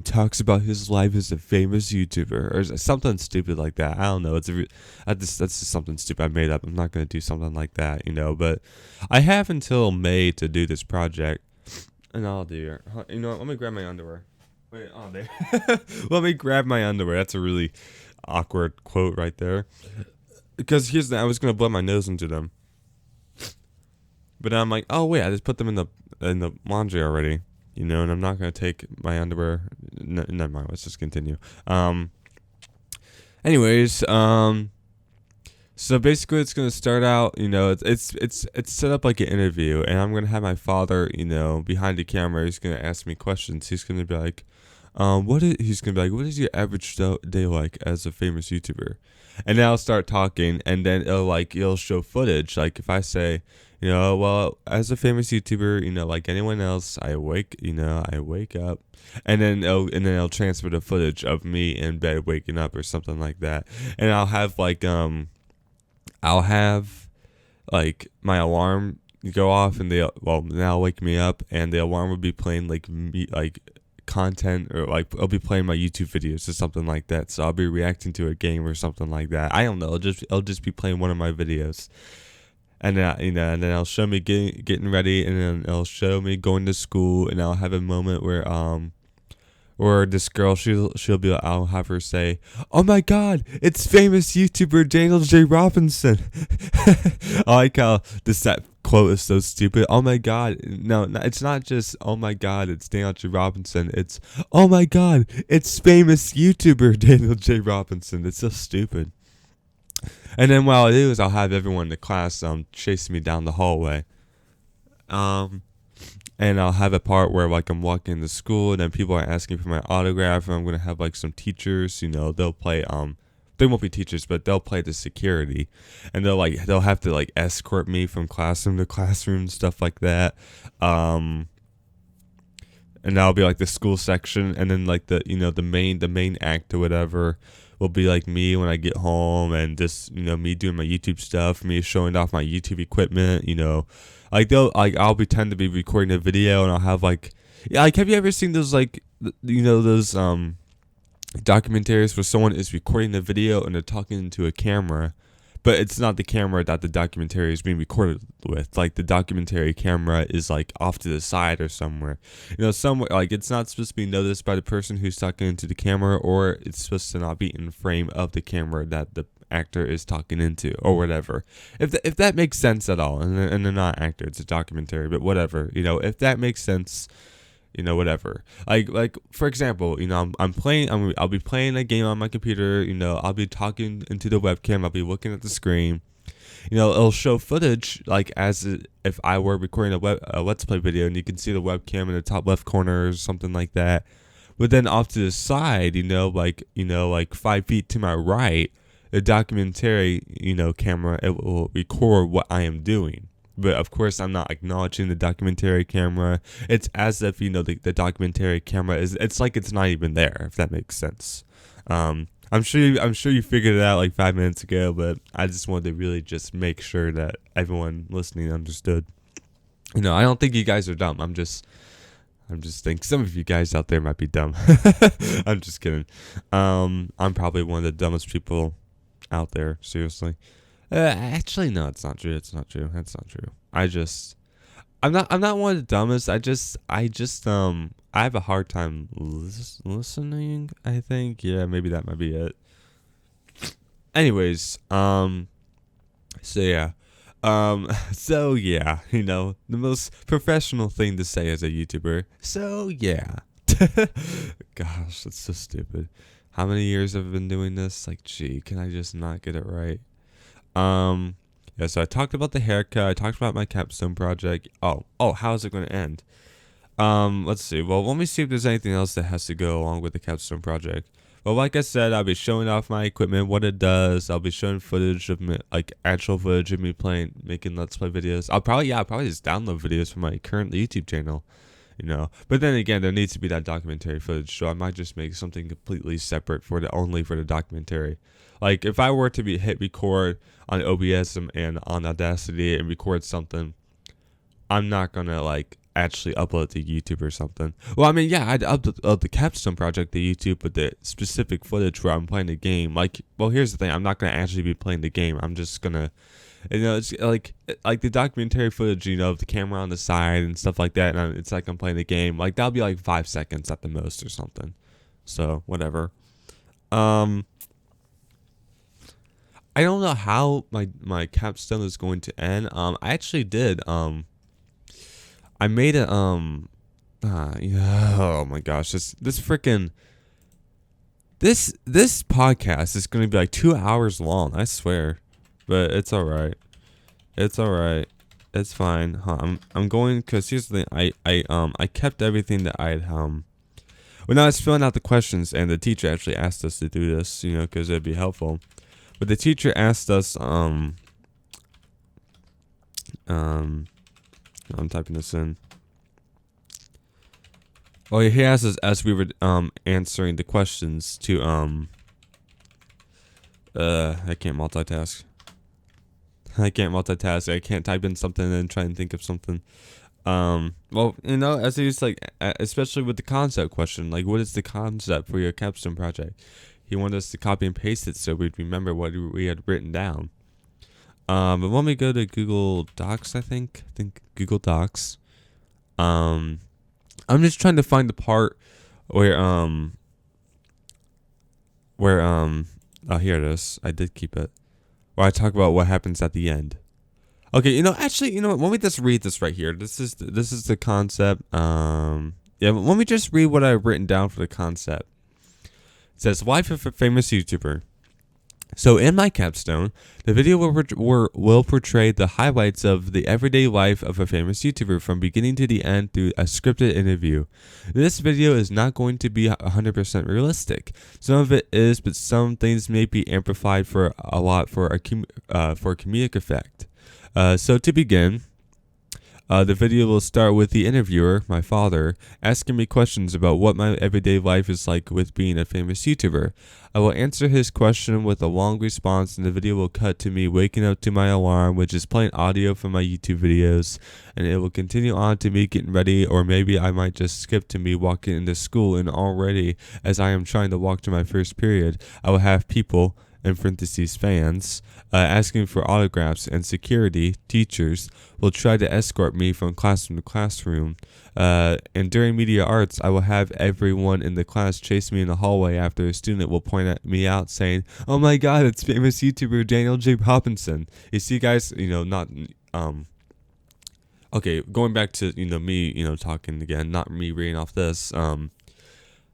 talks about his life as a famous YouTuber, or something stupid like that. I don't know. That's just something stupid I made up. I'm not going to do something like that, but I have until May to do this project, and I'll do it. Let me grab my underwear. Wait, oh, there. Let me grab my underwear. That's a really awkward quote right there. Because I was gonna blow my nose into them, but I'm like, oh wait, I just put them in the laundry already, and I'm not gonna take my underwear. Never mind. Let's just continue. Anyways, so basically, it's gonna start out. It's set up like an interview, and I'm gonna have my father, behind the camera. He's gonna ask me questions. He's gonna be like, what is your average day like as a famous YouTuber? And then I'll start talking, and then it'll show footage. Like if I say, well, as a famous YouTuber, like anyone else, I wake up, and then it'll transfer the footage of me in bed waking up or something like that. And I'll have my alarm go off, and now wake me up, and the alarm will be playing content, or I'll be playing my YouTube videos or something like that. So I'll be reacting to a game or something like that. I don't know. I'll just be playing one of my videos, and and then I'll show me getting ready, and then it'll show me going to school, and I'll have a moment where Or this girl, she'll be like, I'll have her say, "Oh my God, it's famous YouTuber Daniel J. Robinson." I like how that quote is so stupid. Oh my God, no, it's not just oh my God, it's Daniel J. Robinson. It's oh my God, it's famous YouTuber Daniel J. Robinson. It's so stupid. And then what I'll do is I'll have everyone in the class chase me down the hallway. And I'll have a part where like I'm walking into school and then people are asking for my autograph, and I'm gonna have like some teachers, they'll play they won't be teachers, but they'll play the security, and they'll have to like escort me from classroom to classroom, stuff like that. And that'll be like the school section, and then like the main act or whatever will be like me when I get home, and just me doing my YouTube stuff, me showing off my YouTube equipment, like I'll pretend to be recording a video, and I'll have like, yeah, like have you ever seen those like those documentaries where someone is recording the video and they're talking into a camera, but it's not the camera that the documentary is being recorded with. Like the documentary camera is like off to the side or somewhere. Somewhere like it's not supposed to be noticed by the person who's talking into the camera, or it's supposed to not be in frame of the camera that the actor is talking into, or whatever. If that makes sense at all, and they're not actors, it's a documentary, but whatever. If that makes sense. Whatever. Like for example, I'll be playing a game on my computer. I'll be talking into the webcam. I'll be looking at the screen. It'll show footage like if I were recording a let's play video, and you can see the webcam in the top left corner or something like that. But then off to the side, like 5 feet to my right, the documentary, camera, it will record what I am doing. But of course, I'm not acknowledging the documentary camera. It's as if the documentary camera it's like it's not even there. If that makes sense. I'm sure you figured it out like 5 minutes ago, but I just wanted to really just make sure that everyone listening understood. I don't think you guys are dumb. I'm just thinking some of you guys out there might be dumb. I'm just kidding. I'm probably one of the dumbest people out there. Seriously. Actually, no, it's not true. It's not true. That's not true. I'm not one of the dumbest. I have a hard time listening. I think, yeah, maybe that might be it. Anyways, so yeah, the most professional thing to say as a YouTuber. So yeah, gosh, that's so stupid. How many years have I been doing this? Like, gee, can I just not get it right? Yeah, so I talked about the haircut. I talked about my capstone project. Oh, how is it going to end? Let's see. Well, let me see if there's anything else that has to go along with the capstone project. Well, like I said, I'll be showing off my equipment, what it does. I'll be showing footage of me, like actual footage of me making Let's Play videos. I'll probably just download videos from my current YouTube channel, But then again, there needs to be that documentary footage, so I might just make something completely separate only for the documentary. Like if I were to hit record on OBS and on Audacity and record something, I'm not gonna like actually upload it to YouTube or something. Well, I mean, yeah, I'd upload the capstone project to YouTube, but the specific footage where I'm playing the game, like, well, here's the thing: I'm not gonna actually be playing the game. I'm just gonna, it's like the documentary footage, of the camera on the side and stuff like that, and it's like I'm playing the game. Like that'll be like 5 seconds at the most or something. So whatever. I don't know how my capstone is going to end. I actually did. I made it. Yeah, oh my gosh, this podcast is going to be like 2 hours long. I swear, but it's all right. It's all right. It's fine. I'm going because here's the thing. I kept everything that I had when I was filling out the questions, and the teacher actually asked us to do this, because it'd be helpful. But the teacher asked us, I'm typing this in. Well, he asked us as we were answering the questions to I can't multitask. I can't type in something and then try and think of something. Well, as he was like, especially with the concept question, like, what is the concept for your capstone project? He wanted us to copy and paste it so we'd remember what we had written down. But when we go to Google Docs, I think Google Docs. I'm just trying to find the part where oh, here it is. I did keep it. Where I talk about what happens at the end. Okay, actually, what? Let me just read this right here. This is the concept. Yeah, let me just read what I've written down for the concept. It says, "Life of a famous YouTuber." So in my capstone, the video will portray the highlights of the everyday life of a famous YouTuber from beginning to the end through a scripted interview. This video is not going to be 100% realistic. Some of it is, but some things may be amplified for a lot for comedic effect. So to begin, the video will start with the interviewer, my father, asking me questions about what my everyday life is like with being a famous YouTuber. I will answer his question with a long response, and the video will cut to me waking up to my alarm, which is playing audio from my YouTube videos, and it will continue on to me getting ready, or maybe I might just skip to me walking into school, and already, as I am trying to walk to my first period, I will have people, in parentheses fans, asking for autographs, and security, teachers, will try to escort me from classroom to classroom. And during media arts, I will have everyone in the class chase me in the hallway after a student will point at me out saying, "Oh my god, it's famous YouTuber Daniel J. Hopkinson." You see, guys, not, okay, going back to, me, talking again, not me reading off this,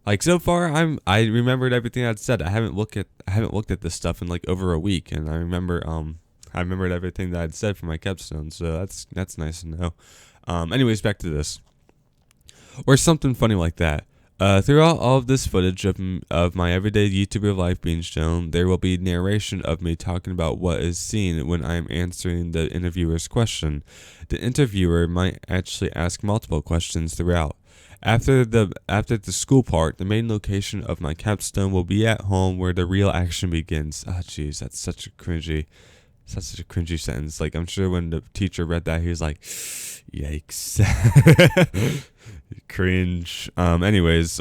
like so far, I remembered everything I'd said. I haven't looked at this stuff in like over a week, and I remembered everything that I'd said for my capstone. So that's nice to know. Anyways, back to this, or something funny like that. Throughout all of this footage of my everyday YouTuber life being shown, there will be narration of me talking about what is seen when I am answering the interviewer's question. The interviewer might actually ask multiple questions throughout. After the school part, the main location of my capstone will be at home where the real action begins. Oh, jeez, that's such a cringy sentence. Like, I'm sure when the teacher read that, he was like, "Yikes, cringe." Anyways,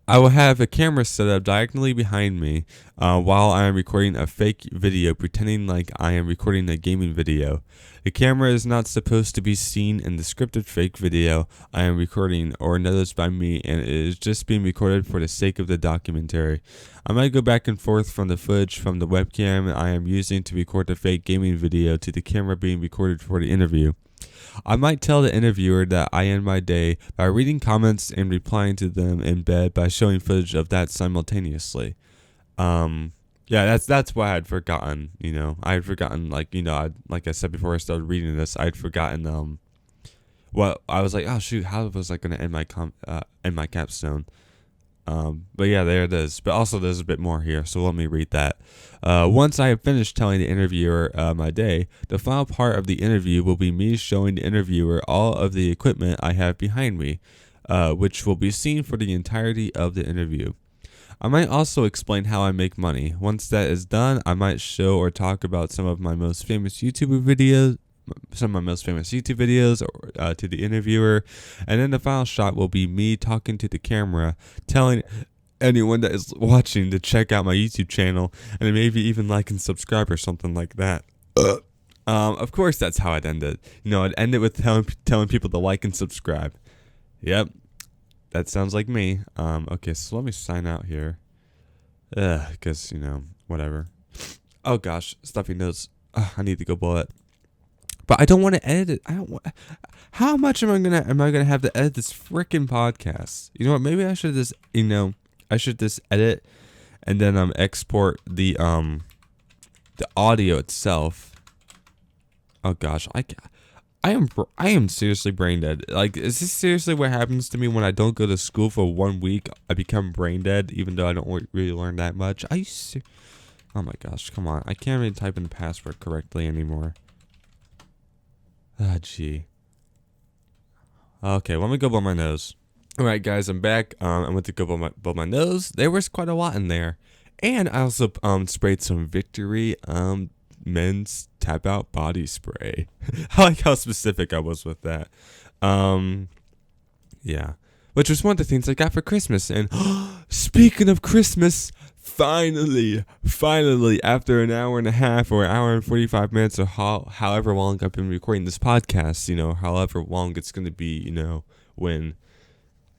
I will have a camera set up diagonally behind me while I am recording a fake video, pretending like I am recording a gaming video. The camera is not supposed to be seen in the scripted fake video I am recording or noticed by me, and it is just being recorded for the sake of the documentary. I might go back and forth from the footage from the webcam I am using to record the fake gaming video to the camera being recorded for the interview. I might tell the interviewer that I end my day by reading comments and replying to them in bed by showing footage of that simultaneously. Yeah, that's why I'd forgotten. I had forgotten, like I said before I started reading this, I'd forgotten. Well, I was like, oh shoot, how was I gonna end my capstone? But yeah, there it is. But also, there's a bit more here, so let me read that. Once I have finished telling the interviewer my day, the final part of the interview will be me showing the interviewer all of the equipment I have behind me, which will be seen for the entirety of the interview. I might also explain how I make money. Once that is done, I might show or talk about some of my most famous YouTube videos to the interviewer, and then the final shot will be me talking to the camera, telling anyone that is watching to check out my YouTube channel, and maybe even like and subscribe or something like that. Of course, that's how I'd end it. I'd end it with telling people to like and subscribe. Yep, that sounds like me. Okay, so let me sign out here. Because, whatever. Oh gosh, stuffy nose. I need to go bullet. But I don't want to edit it. How much am I gonna have to edit this freaking podcast? You know what? Maybe I should just edit and then export the audio itself. Oh gosh, I am seriously brain dead. Like, is this seriously what happens to me when I don't go to school for 1 week? I become brain dead, even though I don't really learn that much. Oh my gosh, come on! I can't even type in the password correctly anymore. Ah, gee. Okay, let me go blow my nose. All right, guys, I'm back. I went to go blow my nose. There was quite a lot in there, and I also sprayed some Victory men's tap out body spray. I like how specific I was with that. Yeah, which was one of the things I got for Christmas. And speaking of Christmas, finally, after an hour and a half or an hour and 45 minutes or however long I've been recording this podcast, however long it's going to be, when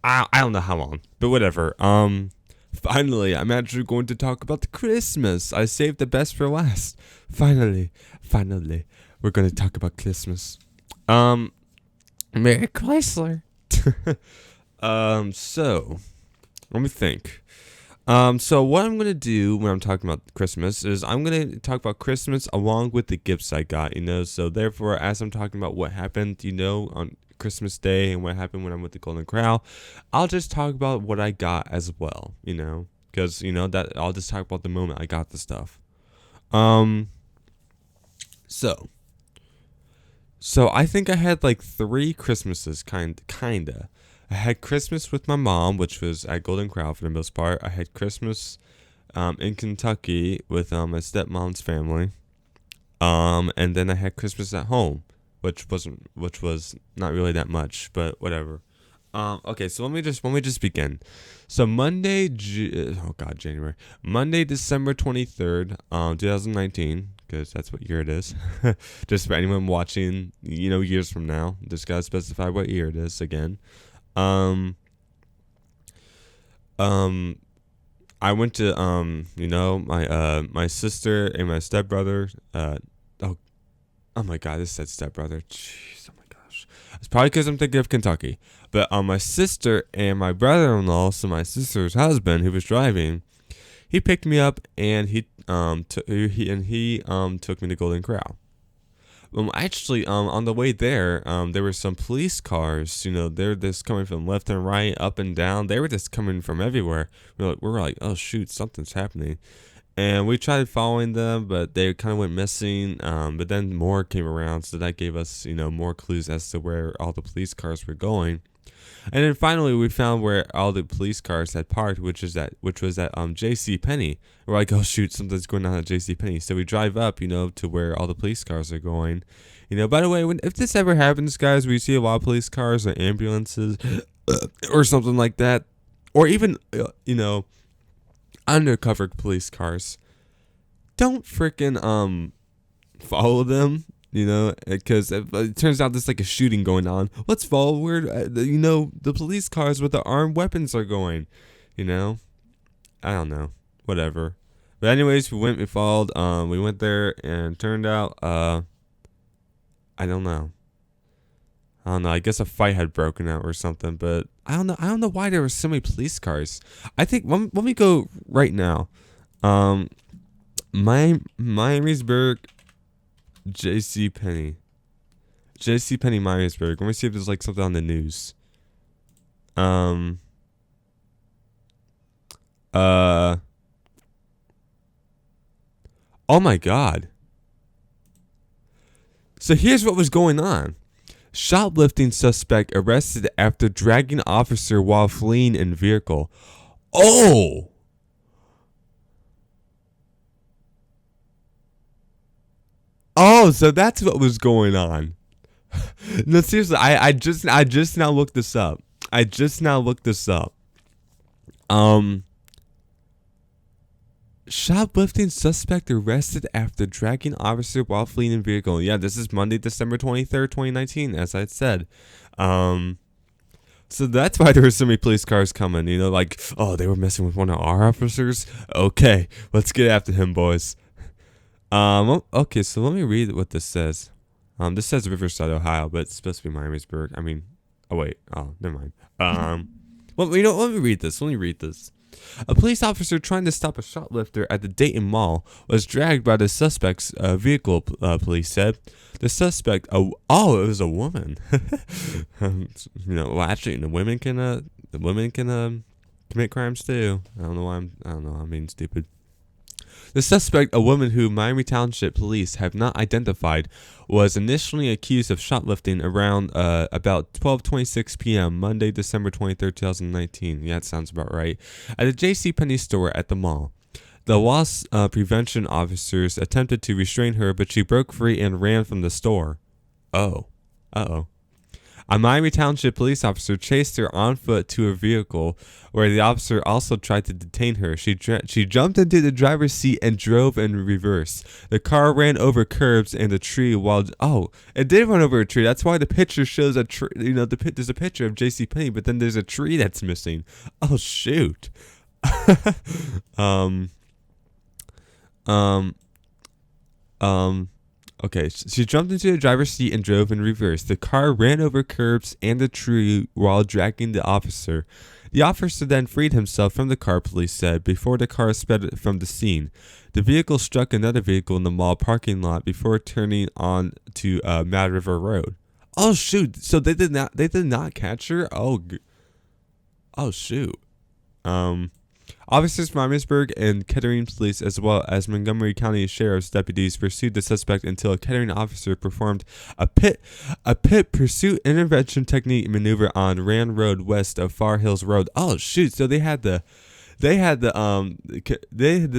I don't know how long, but whatever. Finally, I'm actually going to talk about the Christmas. I saved the best for last. Finally, we're going to talk about Christmas. Um, Mary Chrysler. So let me think. So what I'm gonna do when I'm talking about Christmas is I'm gonna talk about Christmas along with the gifts I got. So therefore, as I'm talking about what happened, on Christmas Day and what happened when I'm with the Golden Corral, I'll just talk about what I got as well. Because that I'll just talk about the moment I got the stuff. Um, so So I think I had like 3 Christmases, kinda. I had Christmas with my mom, which was at Golden Corral for the most part. I had Christmas in Kentucky with my stepmom's family. And then I had Christmas at home, which was not really that much, but whatever. Okay, so let me just begin. So January. Monday, December 23rd, 2019, because that's what year it is. Just for anyone watching, years from now, just gotta specify what year it is again. Um, um, I went to my sister and my stepbrother. Oh oh my God, this said stepbrother. Jeez, oh my gosh, it's probably because I'm thinking of Kentucky. But my sister and my brother-in-law, so my sister's husband, who was driving, he picked me up and he took me to Golden Corral. Actually, on the way there were some police cars. They're just coming from left and right, up and down. They were just coming from everywhere. We were like, oh shoot, something's happening. And we tried following them, but they kind of went missing. But then more came around, so that gave us, more clues as to where all the police cars were going. And then finally, we found where all the police cars had parked, which was at J.C. Penney. We're like, oh shoot, something's going on at J.C. Penney. So we drive up, to where all the police cars are going. By the way, if this ever happens, guys, we see a lot of police cars or ambulances or something like that, or even undercover police cars. Don't freaking follow them. Because it turns out there's like a shooting going on. Let's follow where the police cars with the armed weapons are going. I don't know, whatever. But anyways, we followed. We went there, and turned out, I don't know. I guess a fight had broken out or something. But I don't know. I don't know why there were so many police cars. I think let me go right now. Miamisburg. J.C. Penney, Miamisburg. Let me see if there's like something on the news. Oh my God. So here's what was going on. Shoplifting suspect arrested after dragging officer while fleeing in vehicle. Oh. Oh, so that's what was going on. No, seriously, I just now looked this up. Shoplifting suspect arrested after dragging officer while fleeing in vehicle. Yeah, this is Monday, December 23rd, 2019, as I said. So that's why there were so many police cars coming, like, oh, they were messing with one of our officers? Okay, let's get after him, boys. Okay, so let me read what this says. This says Riverside, Ohio, but it's supposed to be Miamisburg. I mean, oh wait, never mind. Well, let me read this. A police officer trying to stop a shoplifter at the Dayton Mall was dragged by the suspect's vehicle. Police said the suspect. It was a woman. Well, actually, the women can commit crimes too. I don't know. I'm being stupid. The suspect, a woman who Miami Township police have not identified, was initially accused of shoplifting around about 12:26 p.m. Monday, December 23rd, 2019. Yeah, that sounds about right. At a JCPenney store at the mall. The loss prevention officers attempted to restrain her, but she broke free and ran from the store. Oh. Uh-oh. A Miami Township police officer chased her on foot to her vehicle, where the officer also tried to detain her. She jumped into the driver's seat and drove in reverse. The car ran over curbs and a tree while... Oh, it did run over a tree. That's why the picture shows a tree. There's a picture of JCPenney, but then there's a tree that's missing. Oh, shoot. um... Um... Okay, she jumped into the driver's seat and drove in reverse. The car ran over curbs and a tree while dragging the officer. The officer then freed himself from the car, police said, before the car sped from the scene. The vehicle struck another vehicle in the mall parking lot before turning on to Mad River Road. Oh shoot! So they did not catch her. Oh shoot. Officers from Emmitsburg and Kettering police, as well as Montgomery County Sheriff's deputies, pursued the suspect until a Kettering officer performed a pit pursuit intervention technique maneuver on Rand Road west of Far Hills Road. Oh shoot! So they did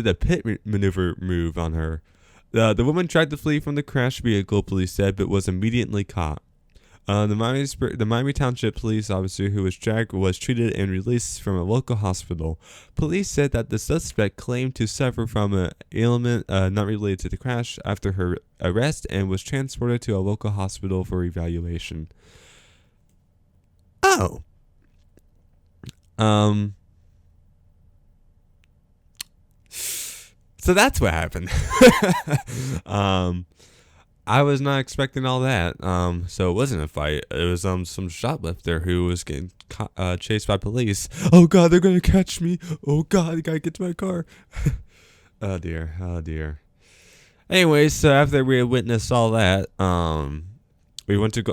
a pit maneuver move on her. The woman tried to flee from the crashed vehicle, police said, but was immediately caught. The Miami Township police officer who was dragged was treated and released from a local hospital. Police said that the suspect claimed to suffer from an ailment not related to the crash after her arrest and was transported to a local hospital for evaluation. Oh. So that's what happened. I was not expecting all that. So it wasn't a fight. It was some shoplifter who was getting chased by police. Oh God, they're gonna catch me. Oh God, I gotta get to my car. Oh dear. Anyways, so after we had witnessed all that, we went to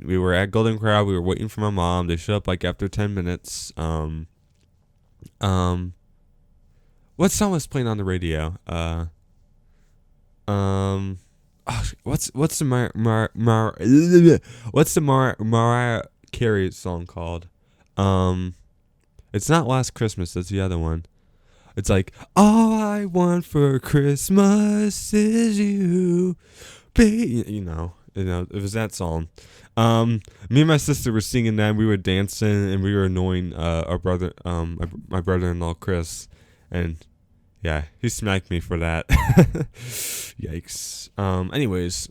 we were at Golden Corral. We were waiting for my mom. They showed up like after 10 minutes. What song was playing on the radio? What's the Mariah Carey song called? It's not Last Christmas. That's the other one. It's like, all I want for Christmas is you, baby. You know, it was that song. Me and my sister were singing that. We were dancing and we were annoying our brother, my brother-in-law Chris, and yeah, he smacked me for that. Yikes. Anyways,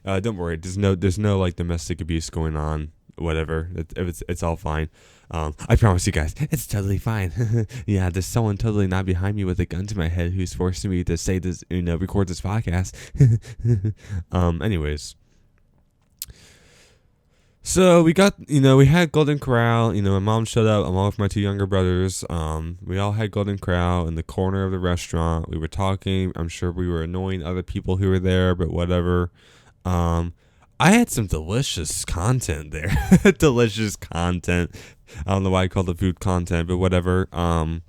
don't worry. There's no like domestic abuse going on. Whatever. It's all fine. I promise you guys, it's totally fine. Yeah, there's someone totally not behind me with a gun to my head who's forcing me to say this, record this podcast. Anyways. So we had Golden Corral. My mom showed up along with my two younger brothers. We all had Golden Corral in the corner of the restaurant. We were talking. I'm sure we were annoying other people who were there, but whatever. I had some delicious content there. Delicious content. I don't know why I called it food content, but whatever. I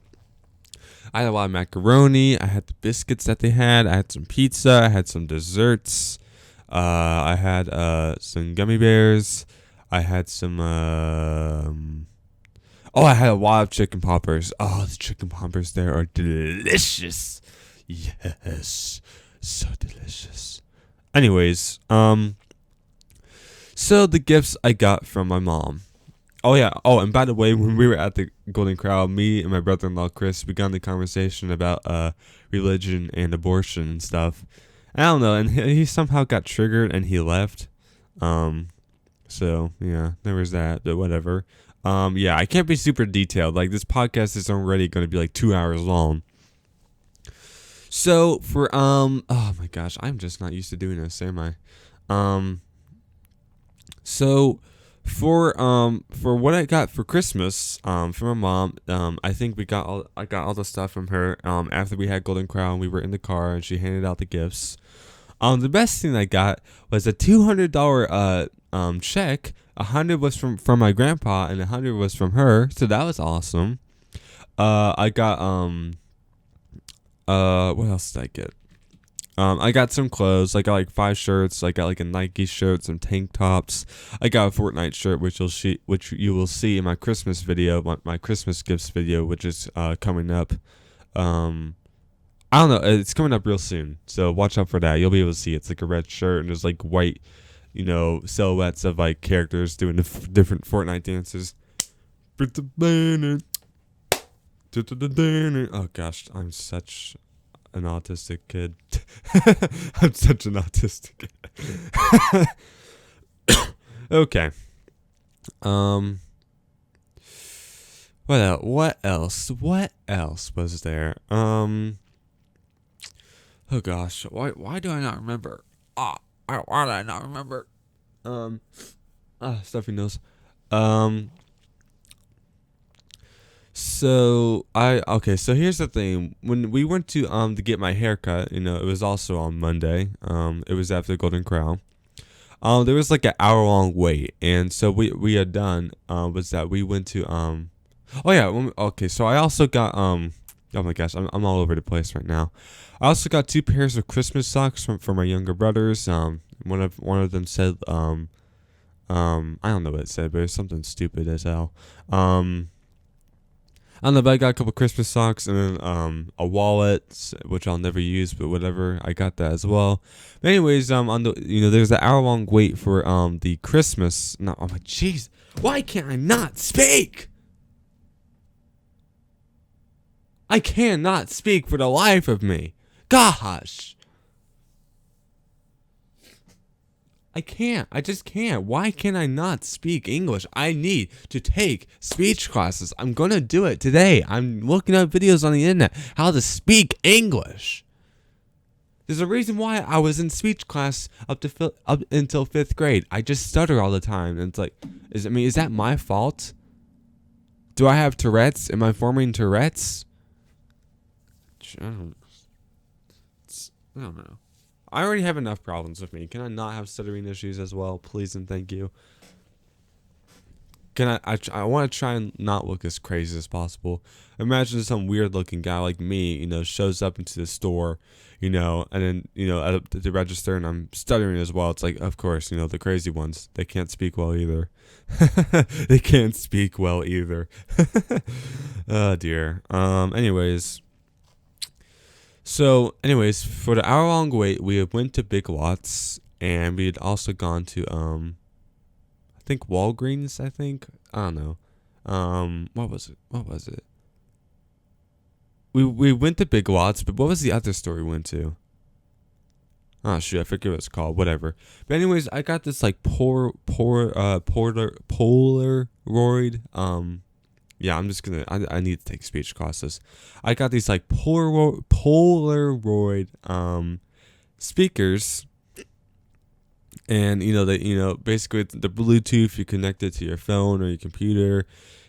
had a lot of macaroni. I had the biscuits that they had. I had some pizza. I had some desserts. I had some gummy bears. I had some, I had a lot of chicken poppers. Oh, the chicken poppers there are delicious. Yes, so delicious. Anyways, so the gifts I got from my mom. Oh, yeah. Oh, and by the way, when we were at the Golden Corral, me and my brother-in-law, Chris, began the conversation about religion and abortion and stuff. I don't know, and he somehow got triggered and he left. So yeah, there was that, but whatever. Yeah, I can't be super detailed. Like, this podcast is already going to be like 2 hours long. So for oh my gosh, I'm just not used to doing this, am I? So for what I got for Christmas, from my mom, I think I got all the stuff from her. After we had Golden Crown, we were in the car and she handed out the gifts. The best thing I got was a $200 check. $100 was from my grandpa and $100 was from her, so that was awesome. I got what else did I get? I got some clothes. I got like 5 shirts. I got like a Nike shirt, some tank tops. I got a Fortnite shirt, which you will see in my Christmas video, my Christmas gifts video, which is coming up. I don't know. It's coming up real soon, so watch out for that. You'll be able to see. It's like a red shirt and there's like white silhouettes of like characters doing different Fortnite dances. Oh gosh, I'm such an autistic kid. I'm such an autistic kid. Okay. What else? What else was there? Oh gosh, why do I not remember? Why do I not remember? Stuffy nose. Um. So so here's the thing. When we went to get my haircut, it was also on Monday. It was after Golden Crown. There was like an hour long wait, and so we had done was that we went to oh yeah, okay, so I also got oh my gosh, I'm all over the place right now. I also got 2 pairs of Christmas socks from my younger brothers. One of them said I don't know what it said, but it's something stupid as hell. I don't know, but I got a couple Christmas socks and then a wallet, which I'll never use, but whatever. I got that as well. But anyways, on the there's an hour long wait for the Christmas. No, oh my jeez, why can't I not speak? I cannot speak for the life of me. Gosh. I can't. I just can't. Why can I not speak English? I need to take speech classes. I'm going to do it today. I'm looking up videos on the internet how to speak English. There's a reason why I was in speech class up until 5th grade. I just stutter all the time. And it's like, is that my fault? Do I have Tourette's? Am I forming Tourette's? I don't know. I already have enough problems with me. Can I not have stuttering issues as well? Please and thank you. I want to try and not look as crazy as possible. Imagine some weird looking guy like me, shows up into the store, and then, at the register and I'm stuttering as well. It's like, of course, the crazy ones, they can't speak well either. They can't speak well either. Oh dear. Anyways, for the hour long wait, we went to Big Lots, and we had also gone to I think Walgreens. I don't know. What was it? We went to Big Lots, but what was the other store we went to? Oh shoot, I forget what it's called. Whatever. But anyways, I got this like Polaroid. Yeah, I'm just gonna. I need to take speech classes. I got these like Polaroid speakers, and basically the Bluetooth, you connect it to your phone or your computer,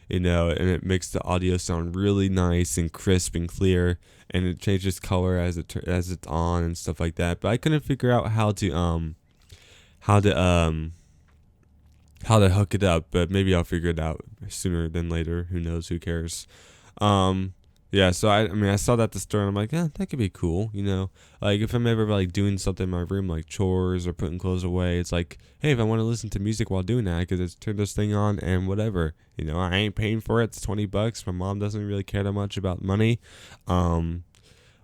and it makes the audio sound really nice and crisp and clear, and it changes color as it's on and stuff like that. But I couldn't figure out how to hook it up, but maybe I'll figure it out sooner than later. Who knows? Who cares? Yeah, so I saw that at the store and I'm like, yeah, that could be cool, like if I'm ever like doing something in my room, like chores or putting clothes away, it's like, hey, if I want to listen to music while doing that, I could just turn this thing on and whatever, I ain't paying for it. It's $20. My mom doesn't really care that much about money,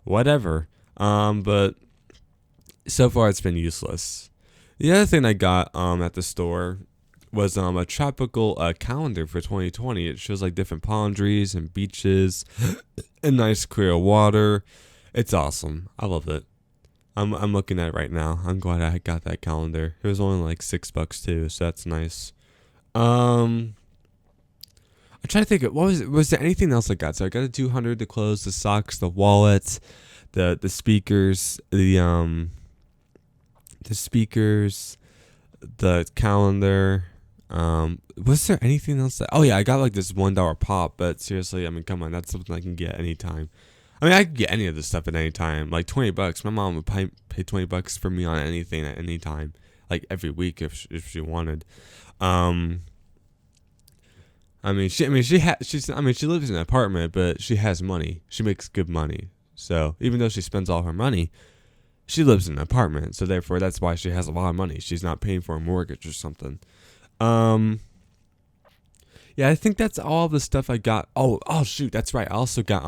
whatever. But so far it's been useless. The other thing I got at the store was a tropical calendar for 2020. It shows like different palm trees and beaches and nice clear water. It's awesome. I love it. I'm looking at it right now. I'm glad I got that calendar. It was only like $6 too, so that's nice. I'm trying to think of was there anything else I got? So I got a 200, the clothes, the socks, the wallet, the speakers, the calendar. Was there anything else oh yeah, I got like this $1 pop, but seriously, come on, that's something I can get anytime. I could get any of this stuff at any time. Like $20, my mom would pay $20 for me on anything at any time, like every week if she wanted. She lives in an apartment, but she has money. She makes good money. So even though she spends all her money, she lives in an apartment. So therefore, that's why she has a lot of money. She's not paying for a mortgage or something. Yeah, I think that's all the stuff I got. Oh shoot, that's right. I also got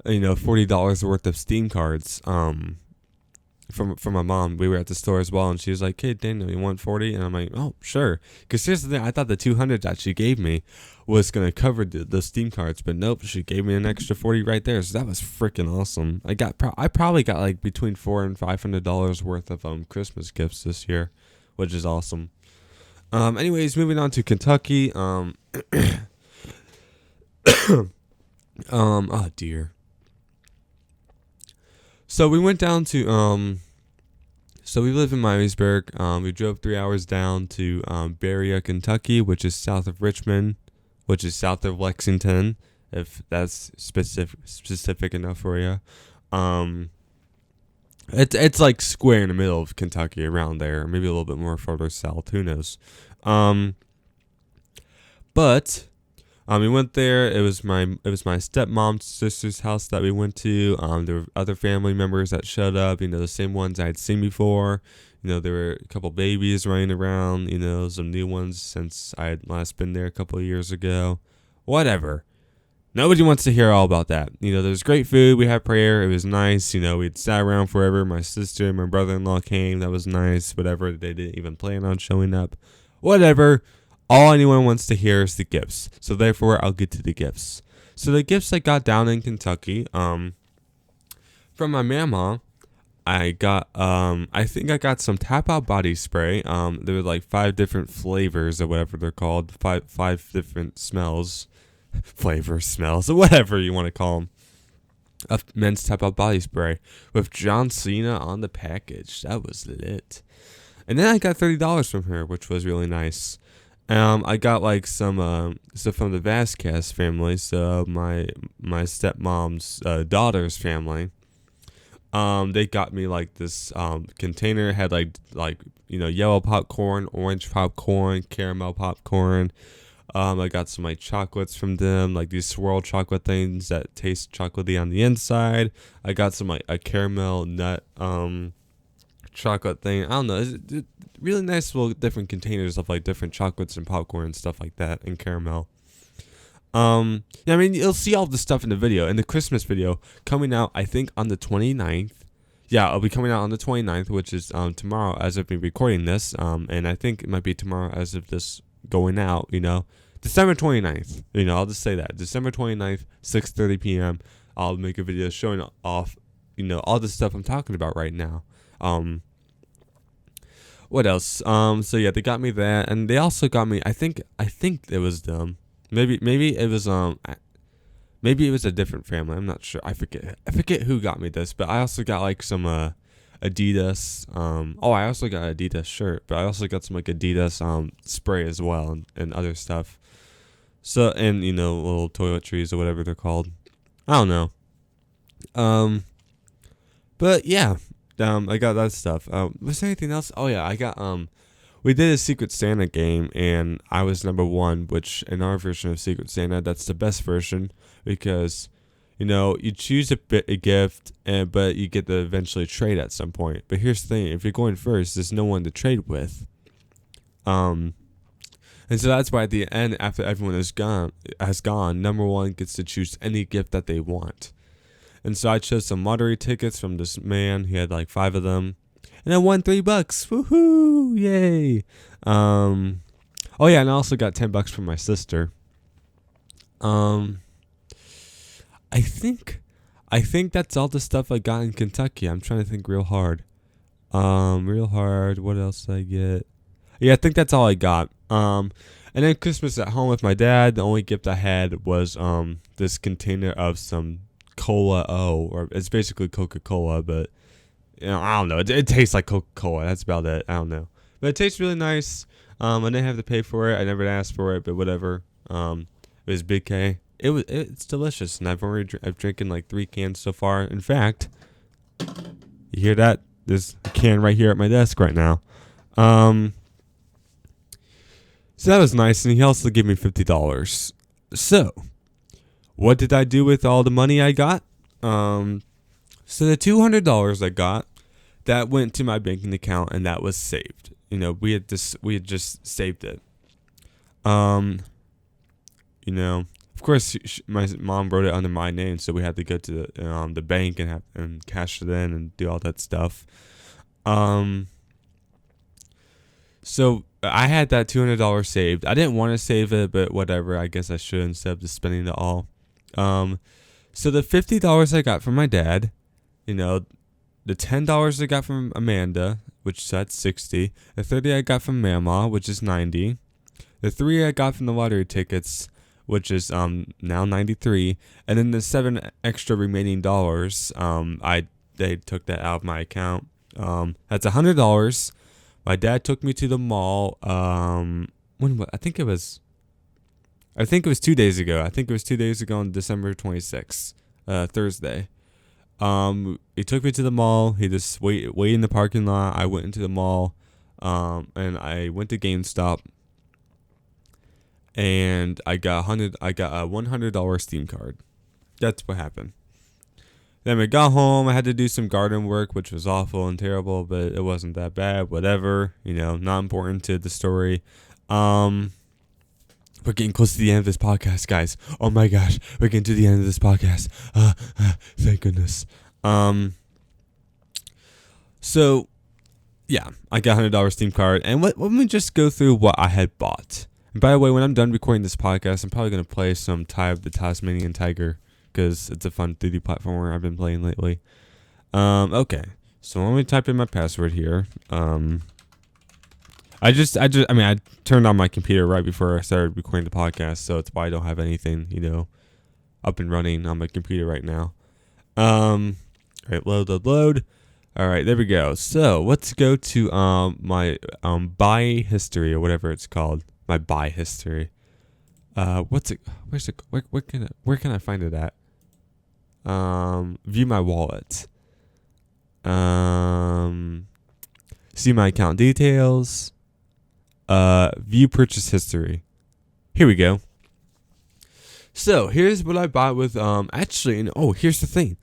$40 worth of Steam cards for from my mom. We were at the store as well, and she was like, "Hey, Daniel, you want 40?" And I'm like, "Oh, sure." Because here's the thing: I thought the 200 that she gave me was gonna cover the Steam cards, but nope, she gave me an extra 40 right there. So that was freaking awesome. I probably got like between $400 and $500 worth of Christmas gifts this year, which is awesome. Anyways, moving on to Kentucky. Oh dear. So we went down to so we live in Myersburg. We drove 3 hours down to Berea, Kentucky, which is south of Richmond, which is south of Lexington, if that's specific enough for you. It's like square in the middle of Kentucky, around there, maybe a little bit more further south. Who knows? But we went there. It was my stepmom's sister's house that we went to. There were other family members that showed up. You know, the same ones I had seen before. You know, there were a couple babies running around. You know, some new ones since I had last been there a couple of years ago. Whatever. Nobody wants to hear all about that. You know, there was great food. We had prayer. It was nice. You know, we'd sat around forever. My sister and my brother-in-law came. That was nice. Whatever. They didn't even plan on showing up. Whatever. All anyone wants to hear is the gifts. So therefore, I'll get to the gifts. So the gifts I got down in Kentucky, from my mama, I got, I think I got some Tap Out body spray. There were like 5 different flavors or whatever they're called. Five different smells, flavors, smells, or whatever you want to call them. Of men's Tap Out body spray with John Cena on the package. That was lit. And then I got $30 from her, which was really nice. I got like some stuff from the Vasquez family, so my stepmom's daughter's family. They got me like this container, had like yellow popcorn, orange popcorn, caramel popcorn. I got some like chocolates from them, like these swirl chocolate things that taste chocolatey on the inside. I got some like a caramel nut chocolate thing. I don't know. It's really nice little different containers of like different chocolates and popcorn and stuff like that, and caramel. I mean, you'll see all the stuff in the video, in the Christmas video coming out, I think on the 29th. Yeah, it'll be coming out on the 29th, which is tomorrow as of me recording this. And I think it might be tomorrow as of this going out, you know. December 29th, you know, I'll just say that. December 29th, 6:30 p.m. I'll make a video showing off, you know, all the stuff I'm talking about right now. What else? So yeah, they got me that, and they also got me. I think it was them. Maybe it was maybe it was a different family. I'm not sure. I forget who got me this, but I also got like some Adidas. I also got an Adidas shirt, but I also got some like Adidas spray as well, and other stuff. So, and you know, little toiletries or whatever they're called. I don't know. But yeah. I got that stuff. Was there anything else? Oh yeah, I got we did a Secret Santa game, and I was number 1, which in our version of Secret Santa, that's the best version, because you know, you choose a gift, but you get to eventually trade at some point. But here's the thing: if you're going first, there's no one to trade with. And so that's why at the end, after everyone has gone, number 1 gets to choose any gift that they want. And so I chose some lottery tickets from this man. He had like 5 of them, and I won $3. Woohoo! Yay! Oh yeah, and I also got $10 from my sister. I think that's all the stuff I got in Kentucky. I'm trying to think real hard. What else did I get? Yeah, I think that's all I got. And then Christmas at home with my dad. The only gift I had was this container of some Cola or it's basically Coca-Cola, but you know, I don't know. It tastes like Coca-Cola. That's about it. I don't know, but it tastes really nice. I didn't have to pay for it. I never asked for it, but whatever. It was Big K. It's delicious, and I've drinking like 3 cans so far. In fact, you hear that? There's a can right here at my desk right now. So that was nice, and he also gave me $50. So, what did I do with all the money I got? So the $200 I got, that went to my banking account, and that was saved. You know, we had just saved it. You know, of course, my mom wrote it under my name, so we had to go to the bank and cash it in and do all that stuff. So I had that $200 saved. I didn't want to save it, but whatever. I guess I should instead of just spending it all. So the $50 I got from my dad, the $10 I got from Amanda, which is at 60. The 30 I got from Mama, which is 90. The 3 I got from the lottery tickets, which is now 93, and then the 7 extra remaining dollars, they took that out of my account. That's $100. My dad took me to the mall. I think it was 2 days ago. I think it was 2 days ago on December 26th, Thursday. He took me to the mall. He just wait in the parking lot. I went into the mall, and I went to GameStop. And I got a $100 Steam card. That's what happened. Then we got home. I had to do some garden work, which was awful and terrible, but it wasn't that bad. Whatever, not important to the story. We're getting close to the end of this podcast, guys. Oh my gosh, we're getting to the end of this podcast. Thank goodness. So, yeah, I got $100 Steam card, and let me just go through what I had bought. And by the way, when I'm done recording this podcast, I'm probably going to play some Ty of the Tasmanian Tiger because it's a fun 3D platformer I've been playing lately. Okay, so let me type in my password here. I turned on my computer right before I started recording the podcast, so it's why I don't have anything, up and running on my computer right now. All right, load. All right, there we go. So let's go to my buy history or whatever it's called. My buy history. What's it? Where's it? Where can I find it at? View my wallet. See my account details. View purchase history. Here we go. So here's what I bought with here's the thing.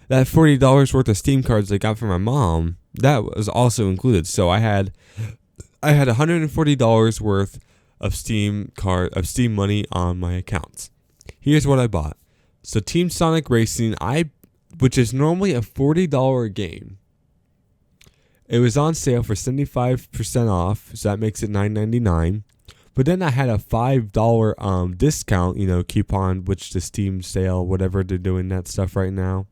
That $40 worth of Steam cards I got from my mom, that was also included. So I had $140 worth of Steam money on my accounts. Here's what I bought. So Team Sonic Racing, which is normally a $40 game. It was on sale for 75% off, so that makes it $9.99. But then I had a $5 discount, coupon, which the Steam sale, whatever they're doing that stuff right now.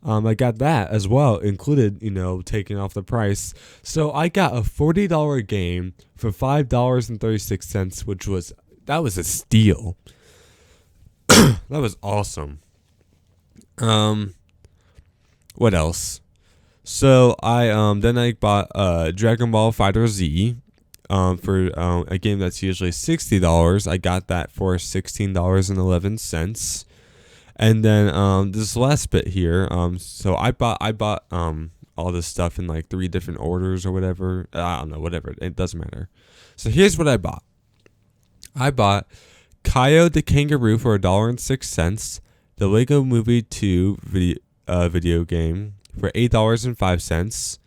I got that as well included, taking off the price. So I got a $40 game for $5.36, which was a steal. That was awesome. What else? So I bought Dragon Ball FighterZ for a game that's usually $60. I got that for $16.11. And then this last bit here, so I bought all this stuff in like 3 different orders or whatever. I don't know, whatever. It doesn't matter. So here's what I bought. I bought Kaio the Kangaroo for $1.06. The Lego Movie 2 video game for $8.05.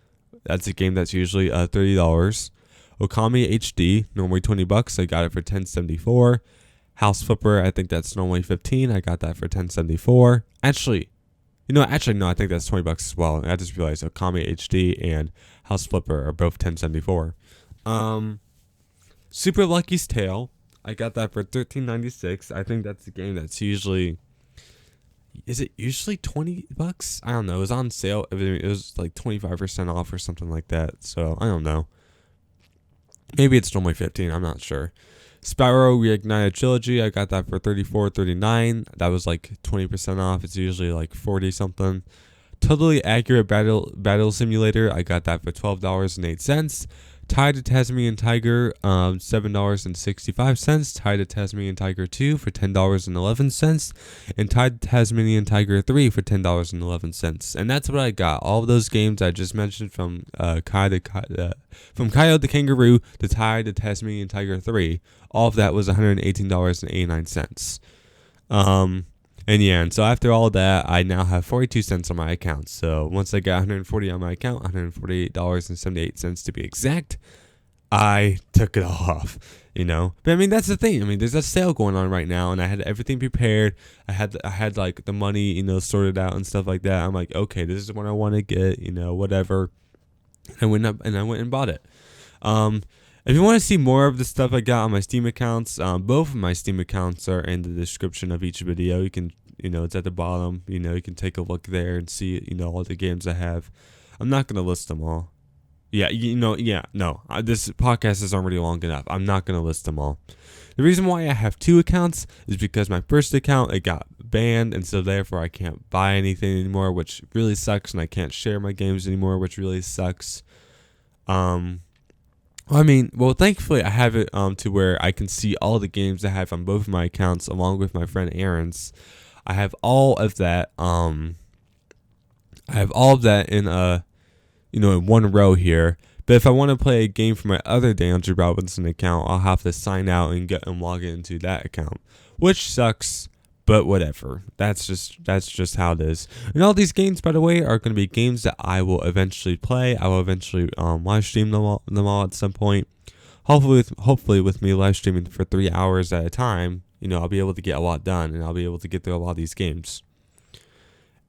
That's a game that's usually $30. Okami HD, normally $20. I got it for $10.74. House Flipper, I think that's normally $15. I got that for $10.74. Actually, no, I think that's $20 as well. I just realized Okami HD and House Flipper are both $10.74. Super Lucky's Tale, I got that for $13.96. I think that's the game that's usually... Is it usually $20? I don't know. It was on sale. It was like 25% off or something like that. So, I don't know. Maybe it's normally $15. I'm not sure. Spyro Reignited Trilogy, I got that for $34.39. That was like 20% off. It's usually like 40 something. Totally Accurate Battle Simulator, I got that for $12.08. Tied to Tasmanian Tiger, $7.65. Tied to Tasmanian Tiger 2 for $10.11. And Tied to Tasmanian Tiger 3 for $10.11. And that's what I got. All of those games I just mentioned from Kaio the Kangaroo to Tied to Tasmanian Tiger 3, all of that was $118.89. And so after all that, I now have 42 cents on my account. So once I got 140 on my account, $148.78 to be exact, I took it all off, But I mean, that's the thing. There's a sale going on right now, and I had everything prepared. I had like the money, sorted out and stuff like that. I'm like, okay, this is what I want to get, whatever. I went and bought it. If you want to see more of the stuff I got on my Steam accounts, both of my Steam accounts are in the description of each video. You can, it's at the bottom. You can take a look there and see, all the games I have. I'm not gonna list them all. Yeah, no. This podcast is already long enough. I'm not gonna list them all. The reason why I have two accounts is because my first account, it got banned, and so therefore I can't buy anything anymore, which really sucks, and I can't share my games anymore, which really sucks. Thankfully I have it to where I can see all the games I have on both of my accounts, along with my friend Aaron's. I have all of that. In in one row here. But if I want to play a game from my other DeAndre Robinson account, I'll have to sign out and log into that account, which sucks. But whatever. That's just how it is. And all these games, by the way, are going to be games that I will eventually play. I will eventually live stream them all at some point. Hopefully with me live streaming for 3 hours at a time, I'll be able to get a lot done, and I'll be able to get through a lot of these games.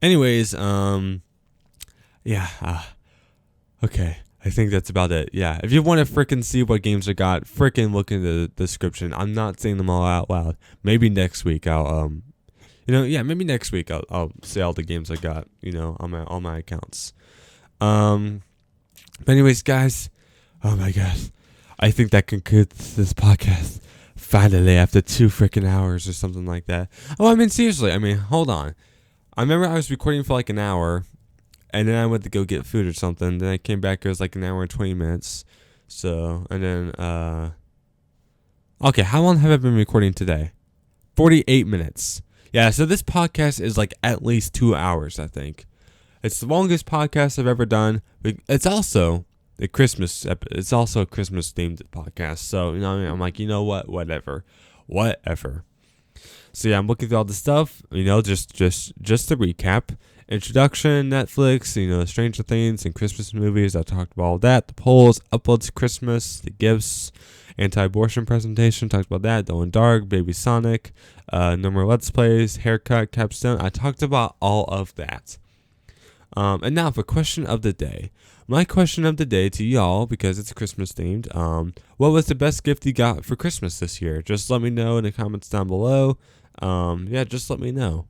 Anyways, okay. I think that's about it. Yeah, if you want to frickin' see what games I got, frickin' look in the description. I'm not saying them all out loud. Maybe next week I'll maybe next week I'll say all the games I got, on all my accounts. But anyways, guys, oh my god, I think that concludes this podcast. Finally, after 2 frickin' hours or something like that. Oh, seriously. Hold on. I remember I was recording for like an hour. And then I went to go get food or something. Then I came back. It was like an hour and 20 minutes. So, and then, okay, how long have I been recording today? 48 minutes. Yeah, so this podcast is like at least 2 hours, I think. It's the longest podcast I've ever done. It's also it's also a Christmas themed podcast. So, I'm like, whatever. So yeah, I'm looking through all the stuff, just to recap. Introduction, Netflix, Stranger Things and Christmas movies. I talked about all that. The polls, uploads, Christmas, the gifts, anti-abortion presentation. Talked about that. Going Dark, Baby Sonic, no more Let's Plays, haircut, capstone. I talked about all of that. And now for question of the day. My question of the day to y'all, because it's Christmas themed. What was the best gift you got for Christmas this year? Just let me know in the comments down below. Just let me know.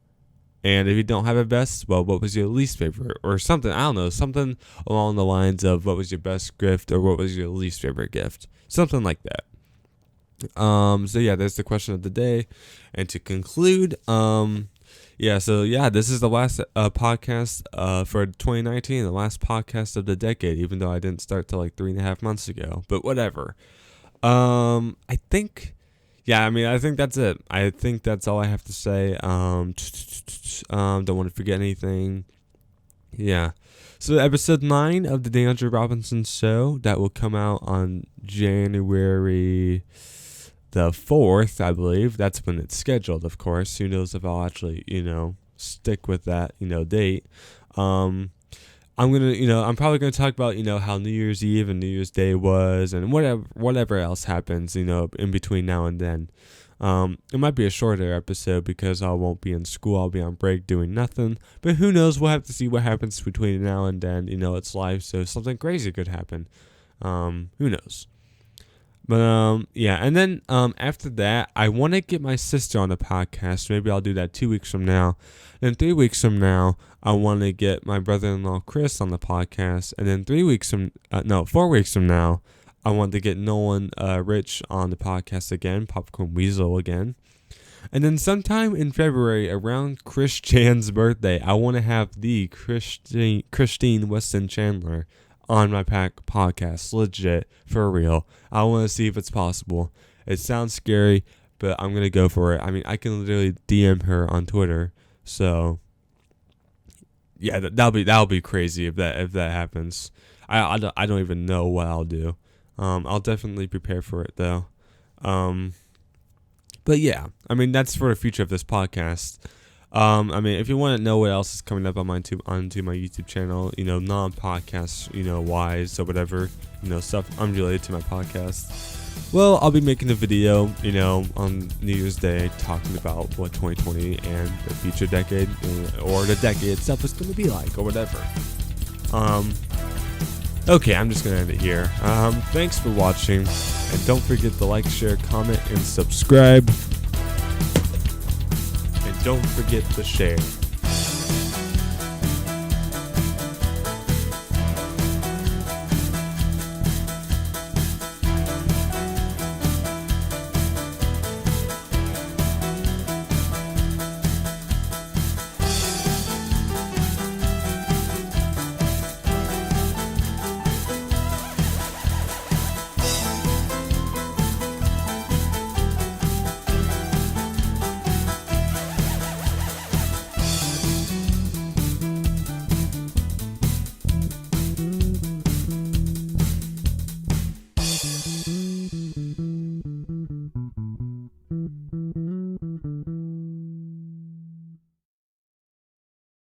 And if you don't have a best, well, what was your least favorite? Or something, I don't know, something along the lines of what was your best gift or what was your least favorite gift. Something like that. There's the question of the day. And to conclude, this is the last podcast for 2019, the last podcast of the decade, even though I didn't start till like 3.5 months ago. But whatever. I think that's it. I think that's all I have to say. Don't want to forget anything. Yeah. So episode 9 of the DeAndre Robinson Show, that will come out on January the 4th, I believe. That's when it's scheduled, of course. Who knows if I'll actually, stick with that, date. I'm probably gonna talk about, how New Year's Eve and New Year's Day was, and whatever else happens, in between now and then. It might be a shorter episode because I won't be in school. I'll be on break doing nothing. But who knows? We'll have to see what happens between now and then. It's life, so something crazy could happen. Who knows? But and then after that, I want to get my sister on the podcast. Maybe I'll do that 2 weeks from now. Then 3 weeks from now, I want to get my brother-in-law Chris on the podcast. And then 4 weeks from now, I want to get Nolan Rich on the podcast again, Popcorn Weasel again. And then sometime in February, around Chris Chan's birthday, I want to have the Christine Weston Chandler on my podcast. Legit, for real. I want to see if it's possible. It sounds scary, but I'm going to go for it. I can literally DM her on Twitter. So, yeah, that'll be crazy if that happens. I don't even know what I'll do. I'll definitely prepare for it though. But yeah, that's for the future of this podcast. If you want to know what else is coming up on onto my YouTube channel, non-podcast, wise or whatever, stuff unrelated to my podcast. Well, I'll be making a video, on New Year's Day talking about what 2020 and the future decade or the decade itself is going to be like or whatever. Okay, I'm just gonna end it here. Thanks for watching, and don't forget to like, share, comment, and subscribe. And don't forget to share.